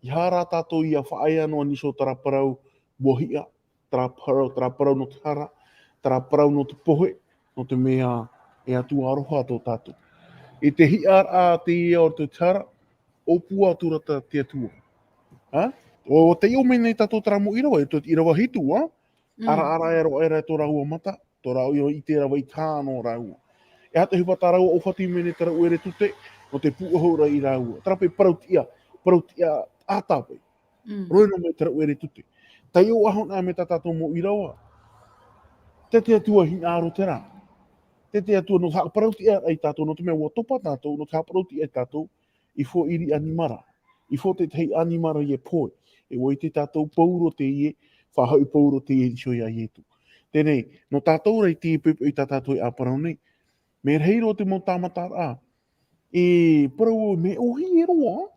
I hara tātou ia whaaya no aniso tara parau, wahia, tara parau no te hara, tara parau no te pohe, no te mea e atu aroha tō tātou. I te hiar a te ia o te tara, o pua turata te atua. O te iau mene tātou tara mo Irava, e Irava hitu, ara era tō rāua mata, tō rāua i te rawa i tāno rāua. E hata hipa tā rāua o whati mene tara uere tute, no te puahora i rāua. Tarape parau tia ātāpai. Roi no me tara uere tute. Tai o ahona me tā tātou mo Irava. Te atua hinaro te rā. Te atua no haka parau tia ai tātou, no te mea ua topa tātou, no te haka parau tia ai tātou, i fo iri animara. I fo te tei animara i e poe. E woi te tātou pauro te ie, whahau pauro te ie soi a ietu. Tēnei, no tātou rei te pepe i tā tātou i āparau nei, me reiro te mau tāmatara. E parau me ohi e roa,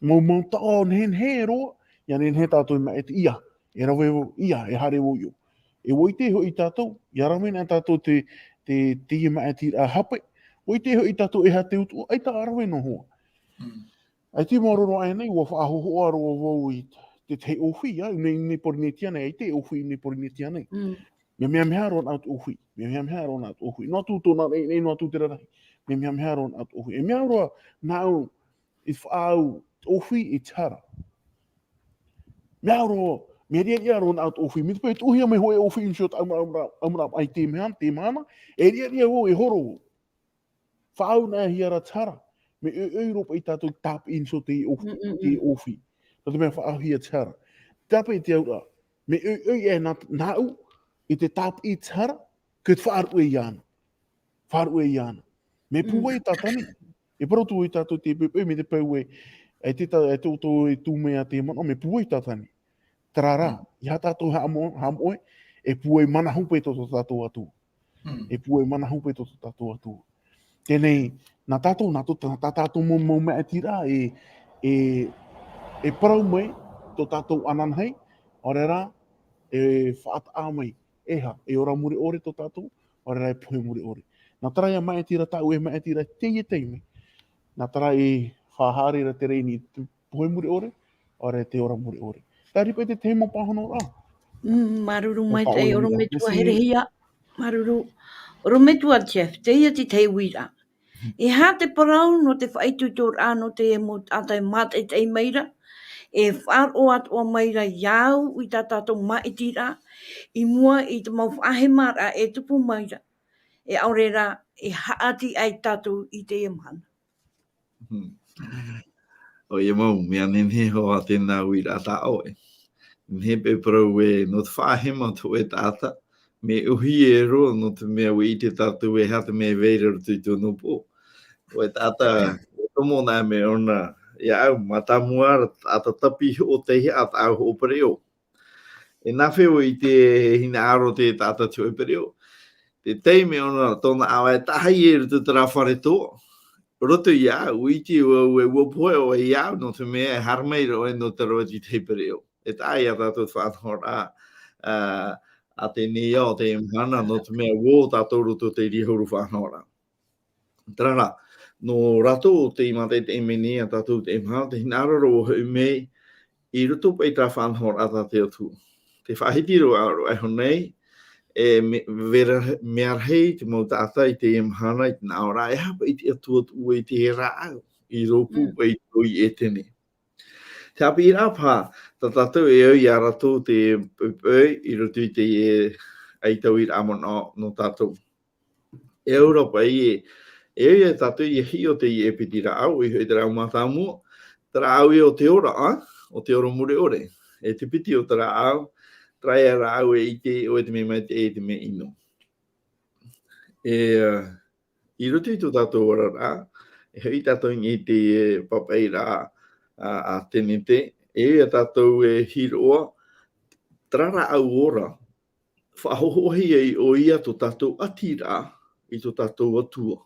mau tāo nehen he roa, ia nehen he tātou i ma e te ia, e rawe ia, e hare o io. E woi te ho i tātou, ia ramena tātou te ie ma e te hape, woi te ho i tātou e ha te utu, ai tā arawe no hoa. Ai te mororo ai nei, ua whaahoho aroa wau i te te ohi, nei porinetia nei, ai te ohi nei porinetia nei. Mea ron out ohi, no tu tōna nei no atu te rarai, mea ron out ohi. E mea roa nāu i whaau ohi i tara. Mea roa, mea ria ron out ohi, mi te pēt ohi a me hoe ohi in shot amra ai te mana, e ria o e horo. Whaau nā hiara tara. Me Europa i tātou tap in so te ofi. No te mea whaau hia tara. Tapa i te aura, me e nāu i te tap i tara, ket whaaru e iana. Me puwe i tātani. E parotu i tātou te pepe, me te pauwe, e tōtō e tūmea te mana, me puwe i tātani. Tarara, i ha tātou hamoe, e puwe mana hupe tō tātou atu. Tēnei, nā tātou mō mea tira e parau mai tō tātou ananhei, ore rā e whaata mai eha, e ora muri ore tō tātou, ore rā e pohe muri ore. Nā tara ia mea tira tāu e mea tira teime, nā tara e whahare ra te reini pohe muri ore, ore te ora muri ore. Tā ripa te teimo pāhono rā. Maruru mai te oro me tua herehia, maruru. Oro me tua Jeff, te ia ti te wira. E ha te parau no te whaitu tōr ano te e mo atai mat e te meira, e whar o atua meira iau i tā tātou maitira, i mua i te mau whahe mara e tupu meira, e aurera e haati ai tātou i te e mana. O ia mau, mea nenhe hoa tēnā wira tā oe. Hepe Parau no te whahema to e taata, me uhi e roa no te mea i te tatou e hata me veira tu tu no po. O e taata, tomo nā me ona, ia au, matamuara, ata tapi o te hea ata au o pereo. E nā wheo i te hina aro te taata tu e pereo. Te tei me ona tōna awa e tahai e rutu tara whare tō. Roto i au, i te ua e uapoe o e au no te mea e harmeira o e no te roa ti te pereo. E tai a tātou whanhora a te nea o te imhana no te mea wō tātou roto te rihuru whanhora. Tara, no rato o te imate te imeni a tātou te imhana, te hinararo o hui mei i roto pei tā whanhora a tā te atu. Te whahitiro aro e honei, e mea hei te mau tātai te imhana i te naora e hapa i te atu atu i te hera au, i ropu i tui e tene. Te haapiiraa pā, tā tātou e au i a rato te pupui i roto i te e eitau i rāmo no tātou. E Europa i e au i a tātou i hi o te i e piti rāu, i hui te rāu mātāmua, te rāu i o te ora, o te ora mure ore. E te piti o te rāu, trai a rāu e i te o e te me mai te e te me ino. I roto i tō tātou ora rā, e hui tātou i te papai rā, a tenete, e a tātou e hiroa, trara au ora, whahohohi ei o ia tō tātou atira i tō tātou atua.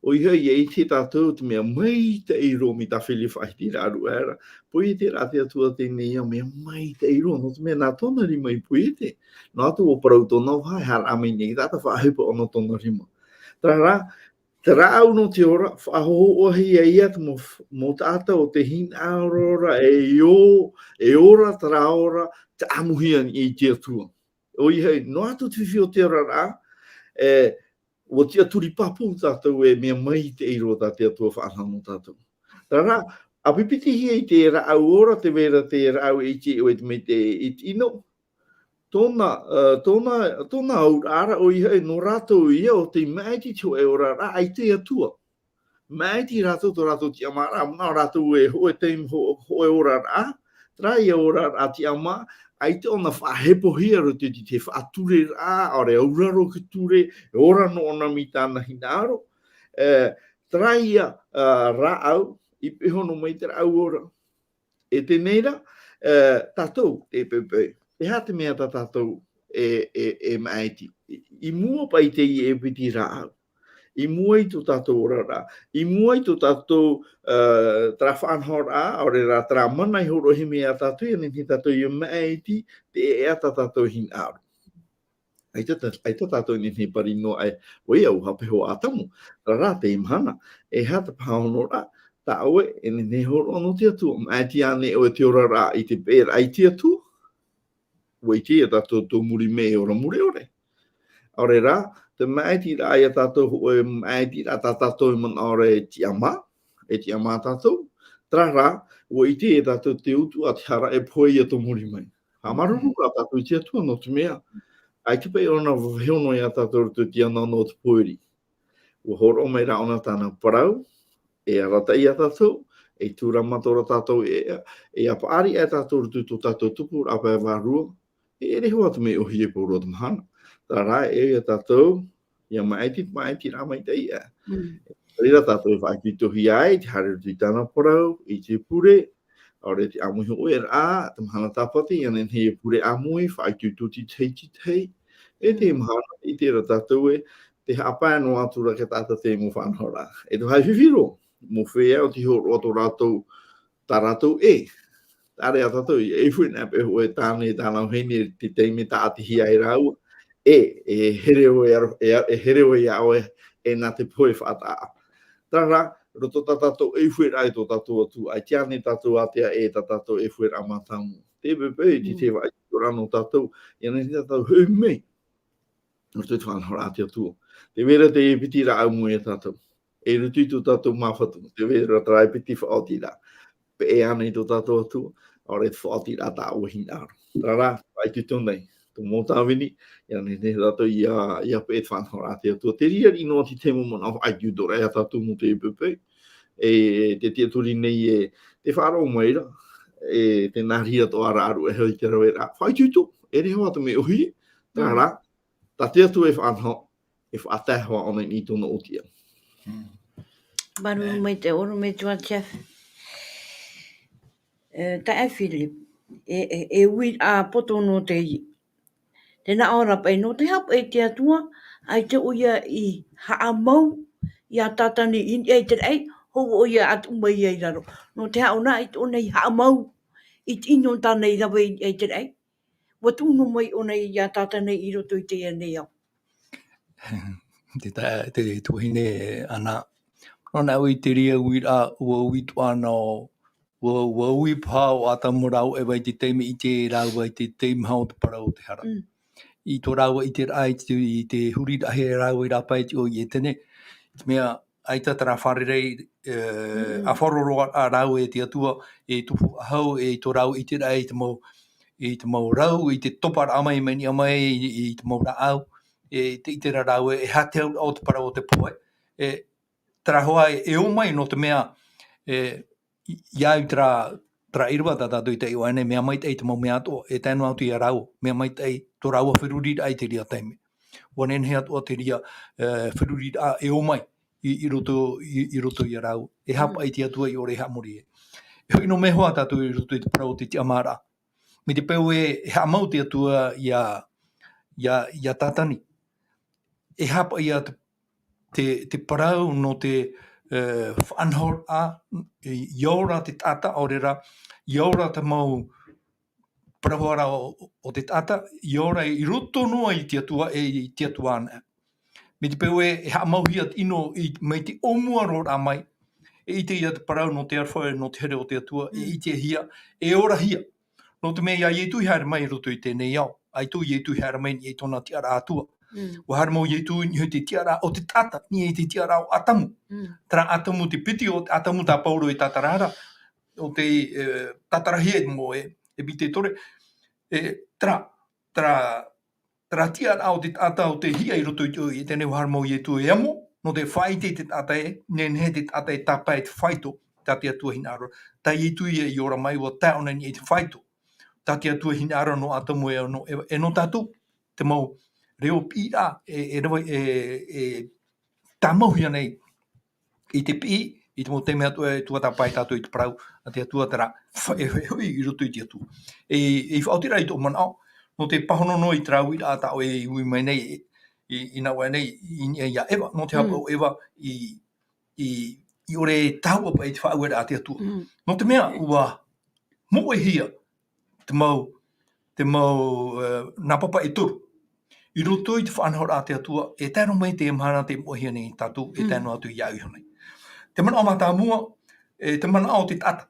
O ia i e te tātou te mea mai te eiro mi ta whili whaitira aru era, pui te rate atua te nea mea mai te eiro, no te mea nā tōna rima i pui te, no atu o parau tōna whai har ame nei, tāta whahepa o no tōna rima. Trara, te rāu no te ora, whahohohi e ia te mo tāta o te hin aurora e ora te raora te amuhian i te atua. O ia, no atu te whio te ora rā, o te aturi papu tātou e mea mai te eiro tā te atua whaanau tātou. Tara, a pipiti hi i te rāu ora te vera te rāu i te o e te me te itino, tōna au ara o ia no rato ia o te maiti tō e ora rā ai te atua. Maiti rato tō rato ti amara, mna rato e hoe teim ho e ora rā, trai e ora rā ti ama, ai te ona whahepohia ro te te whaaturiraa, ore auraro ki ture, e ora no ona mi tāna hinaro, trai ia rā au, i pehono mai te rau ora. E te neira, tātou e pepe. E hā te mea tā tātou e maiti. I mua pai te i e piti rā. I mua i tō tātou ora rā. I mua i tō tātou tra whanhor rā, ore rā tra mana i horo he mea tātou, e ni tātou i maiti, te e ata tātou hin aru. Ai tā tātou ni he pari no ai, wei au hapeho atamu, rā te imhana, e hā te pahono rā, tā oe, e ne horo no te atua, maiti ane o te ora rā i te pēr ai te atua, wei te a tātou tō muri me ora mure ore. Ore rā, te maiti rā i a tātou o e maiti rā tā tātou i mana ore ti ama tātou. Tra rā, wei te e tātou te utu a te hara e poe i a tō muri mai. Ha maruru rā tātou i te atua no te mea. Ai te pei ona wheono i a tātou rutu ti ana no te poeri. Ua horo mai rā ona tāna parau, e arata i a tātou, e tūra matora tātou e apaari e tātou rutu tō tātou tupu rāpa e wārua, e reho atu me ohi e pōro atu mahana. Tā rā e a tātou, ia maiti rā mai te ia. Rira tātou e whaiti tohi ai, te hare rutu i tāna parau, i te pure, ore te amuhi oe rā, te mahana tāpati, ianen he e pure amui, whaiti tuti tei, e te mahana i te ra tātou e, te hapa no atura ke tāta te mo whanhora. E tu hai whiwhiro, mo whea o te horo ato rātou, tā rātou e. Tāre a tātou i e whuina pe hoe tāne tānau heini te teime tā ati hia e rāua. E hereo e ao e nā te poe whātaa. Tāra, roto tā tātou e whuira e tō tātou atu, ai tiane tātou atea e tā tātou e whuira amatamu. Te pepe ti te wai rano tātou, i ane te tātou hui mei. No te whanhora atea tua. Te vera te e piti rā au mui e tātou. E rutu i tō tātou mawhatu, te vera tā e piti whaoti rā. Pe e ane i tō tātou atua, ore te whaoti rā tā uhi nāro. Tāra, ai tu tōnei, tō mōtāwini, i ane te tātou i a pe e whanhora atea tua. Te ria ino ati te mumana, ai tu tō rea tātou mo te e pepe. E te tiaturi nei e te whāro meira, te nahia to ara aru e hoi te rawe ra. Whai tutu, e re hoa te me uhi, tā rā, ta te atu e whanho, e whatahoa ona ni tōna otia. Baru mai te oro me tua chef. Ta e Philip. E ui a poto no te i. Tēnā ora pai no te hap e te atua, ai te uia i haa mau, i a tatani in e te rei, hou o ia atu mai e raro. No te hao na i te ona i haa mau, i te ino tāna i rawe i e te rei. Watu uno mai ona i a tatani i roto i te e nei au. Te tuhine ana. Nona ui te ria ui a ua ui tuana o ua ui pāo a tamurau e wai te teime i te rau wai te teime hao te parau te hara. I tō rau i te rai i te huri rahe rau i rapai o i e tene. Mea ai tatara wharerei a wharoro a rau e te atua e tupu hau e tō rau i te rai i te mau rau i te topara amai meni amai i te mau rau e te itera rau e hate au o te parau o te POHE. Tara hoa e o mai no te mea iau tra Irava tata i te iwane mea mai tei te mau mea ato e tēnu atu i a rau mea mai tei tō rau a whirurira ai te ria teime. Wanen he atua te ria whirurira e o mai i roto i a rau e hapa i te atua i ore hamuri e. E hoi no me hoa tatu i roto i te parau te tiamara. Me te peu e ha mau te atua i a tatani. E hapa i a te parau no te whanhor a iora te taata o rera, iora te mau parahuara o te taata, iora i roto noa i te atua e i te atua ana. Me te peu e ha mau hia ino mai te omua rora mai, e i te ia te parau no te arwhae no te here o te atua, e i te hia, e ora hia. No te mea i tui haere mai roto i tēnei au. Ai tu i tui haere mai i tōna tiara atua. Wa haere mau i tui ni te tiara o te tata, ni te tiara o atamu. Tara atamu te piti o atamu tā pauro i tatarara. O te tatarahia mo e bite tore. Tara tiara o te tata o te hia i roto i tēnei wa haere mau i tui e amo. No te whaite te tata e, nen he te tata e tāpai te whaito, tā te atua hinaro. Tā i tui e i ora mai wa taona ni e te whaito. Tā te atua hinara no atamu e no tātou, te mau reo pīrā e tā mahuia nei i te pī, i te mo te mea atua e tuatapapa tātou i te parau, a te atua tara e hui i roto i te atua. E whaotira i tō manao, no te pahono no i trau i rāta o e ui mai nei, i nā wai nei, i a Eva, no te hapa o Eva i ore tāua pa i te whaauera a te atua. No te mea ua mo e hia, te mau nā papa e turu. I roto i te whanhora a te atua, e tēnō mai te mahana te mohia nei tātou, e tēnō atu i au honei. Te mana o mata mua, te mana o te tata.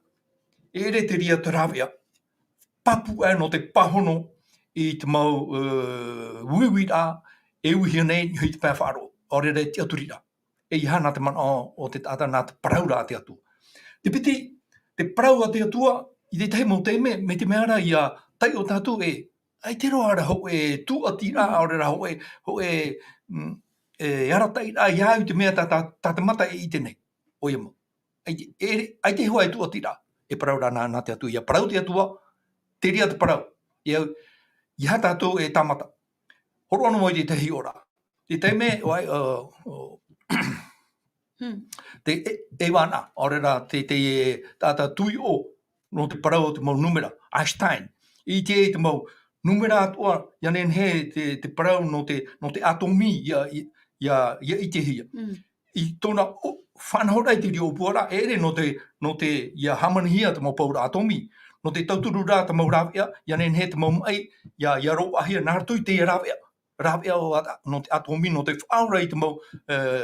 E ere te ria te rawea. Papu e no te pahono i te mau wiwira e uhi nei i te pēwharo. O rere te aturira. E i hana te mana o te tata nā te paraura a te atua. Te piti, te parau a te atua, i te teimo teime, me te meara i a tai o tātou e, ai te roa ara ho e tuatapapa o rera ho e aratai a iau te mea tatamata e i tenei. O ia mo. Ai te hoa e tuatapapa e parau rana nā te atua. Ia parau te atua, te ria te parau. I ha tātou e tamata. Horo anu mai te tehi ora. Te teime o ai te wana o rera te tata tui o no te parau o te mau numera. Einstein. I te mau numera atua, ia nen he te parau no te atomi ia i te hia. I tōna whanhora i te rio puara, ere no te ia hamanihia te mau paura atomi. No te tauturura te mau rawea, ia nen he te mau mai, ia roahia nārtui te rawea. Rawea no te atomi, no te whaura i te mau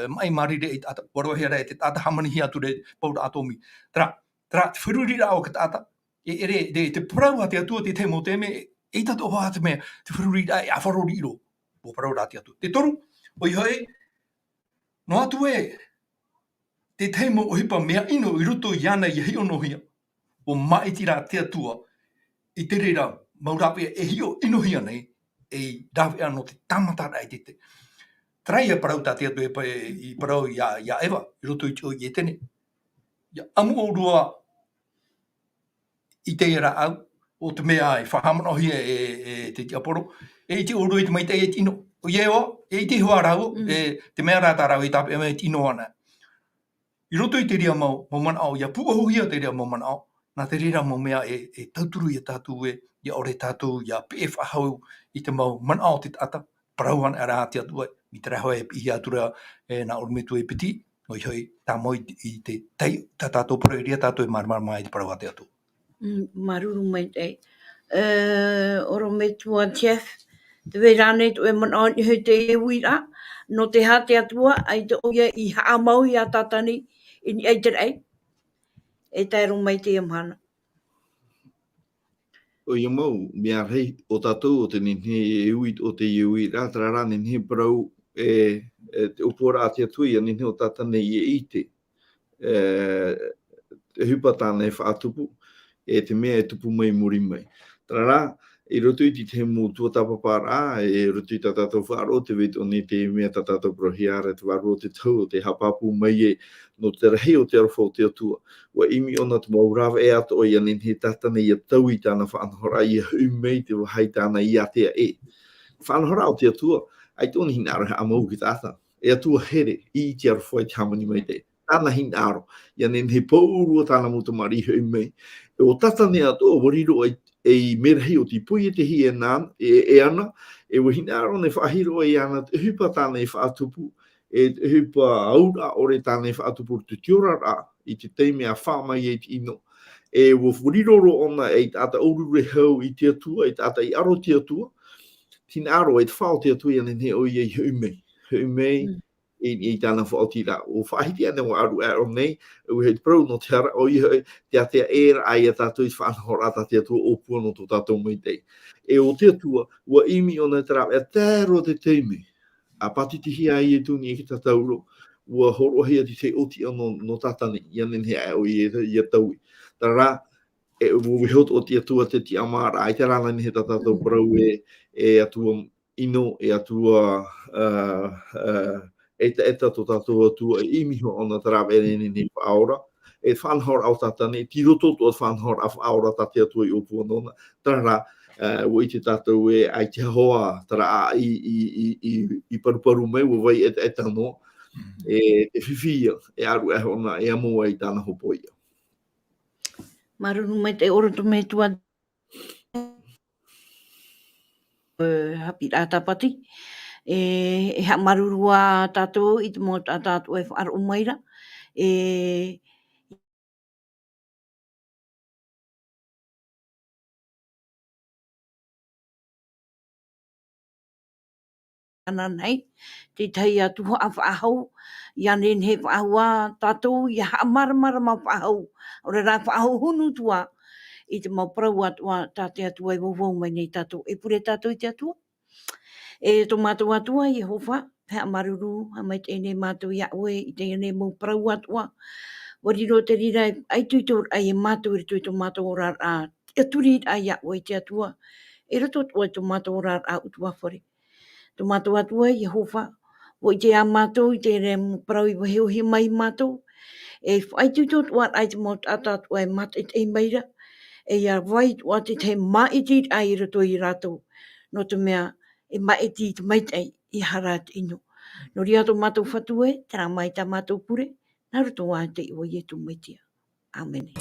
mai marire i tata. Warohia rei te tata hamanihia atu re paura atomi. Tra te whirurira o ka tata, ere te parau a te atua te teimo teme, e tato hoa te mea, te whirurira e awharoriro, o parau rā te atu. Te toru, o i hoi, no atu e, te teimo o hipa mea ino i ruto i ana i hio no hia, o maitira te atua, i te reira, maurapea e hio ino hia nei, e rawea no te tamatara i te. Traia parau tā te atu i parau i a Eva, i ruto i tio i e tene. Ia amu o rua, I te era au, o te mea e whahamanohi te tiaporo, e te uru i te mai te e tino. O ieo, e te hoa rau, te mea rata rau i tape e mai tino ana. I roto i te ria mau manao, ia puahuhia te ria mau manao, nā te rira mau mea e tauturu i a tātou ia ore tātou, ia pe whahau i te mau manao te tata, Parau ana ara te atua, i te rahoe i atura nā ormetu e piti, hoi hoi, tā moi i te tei, tā tātou poro i ria tātou e marmar mai te Parau a te atua. Maruru mai te. Oro me tua Jeff, te verane tu e manao ni hei te e wira, no te hate atua, ai te oia i haa mau i a tatani, i ni ei te rei, e taero mai te amhana. O ia mau, mea rei o tātou o te ninhe e ui o te iui rā, tarara ninhe Parau te upora a te atui, a ninhe o tātane i e ite. Te hupa tāne whaatupu, e te mea e tupu mai muri mai. Tarara, i roto i te mu tuatapaparaa, e roto i tātou whaaro, te veto ni te mea tātou prohiara, te waro te tau, te hapapu mai e, no te rahi o te arwha o te atua. Wa imi ona te maurawa e ato i anin he tātana i a tau i tāna whanhora i a hui mei te wahai tāna i atea e. Whanhora o te atua, ai tōni hinaro a mau ki tāta. E atua here i te arwha i te hamani mai te. Tāna hinaro, i anin he paurua tāna mutamari i hui mei. E o tātane ato, wariro e merahi o ti pui e te hi e ana, e wahinaro ne whahiro e ana, te hupa tāna i whaatupu, e hupa aura ore tāna i whaatupu te tiorara, i te teime a whamai e te ino. E wafuriroro ona e tāta aurure hau i te atua, e tāta i aro te atua, tina aro e te whao te atua i ane o i humei. Humei i tāna whaotira. O whahiti ane o aru e o nei, o he te Parau no te hara, o i te atea era ai a tātou i whanhora ata te atua o pua no tō tātou mai tei. E o te atua, ua imi o nei tarau, e tēro te teime. A patitihi ai e tūni e ki tātauro, ua horohia ti te oti no tātani, i anen hea o i a taui. Tara, e uwihot o te atua te ti amara, ai te rana ni he tātou Parau e atua ino, e atua e tātou tātou atua e imiho ona tarawa e ni whaora. E whanhor au tātani, ti roto o whanhor a whaora tāte atua i opua nona. Tara, ua i te tātou e ai te hoa tara i paruparu mai, ua vai e tano, e whiwhia, e aru e hona, e amu ai tāna hopoia. Maruru mai te oro to me tua haapiiraa tapati. E ha marurua tātou i te mo tātou e whaaro umaira. Ana nei, te taea-atoa-hia a whaahau, i anen he whaahua tātou, i haa maramara ma whaahau. Ora rā whaahau hunu tua, i te mau Parau atua, tāte atua e wawau mai nei tātou. E pure tātou i te atua. E tō mātou atua, Jehova, hea maruru, ha mai tēnei mātou i aue, i tēnei mau Parau atua. Wariro te rira, ai tuitor ai e mātou i tui tō mātou ora a TIATURIRAA i aue i te atua. E rato tua tō mātou ora a utua whare. Tō mātou atua, Jehova, o i te a mātou, i te re Parau i waheo he mai mātou. E ai tuitor tua ai te mau tātou atua e mata i te meira. E ia vai tua te te maiti ai rato i rato. No te mea, e maiti te maitei i hara te ino. No ria tō mātou whatue, tera mai tā mātou pure, nā rato wā te iwa i e tō maitia. Amen.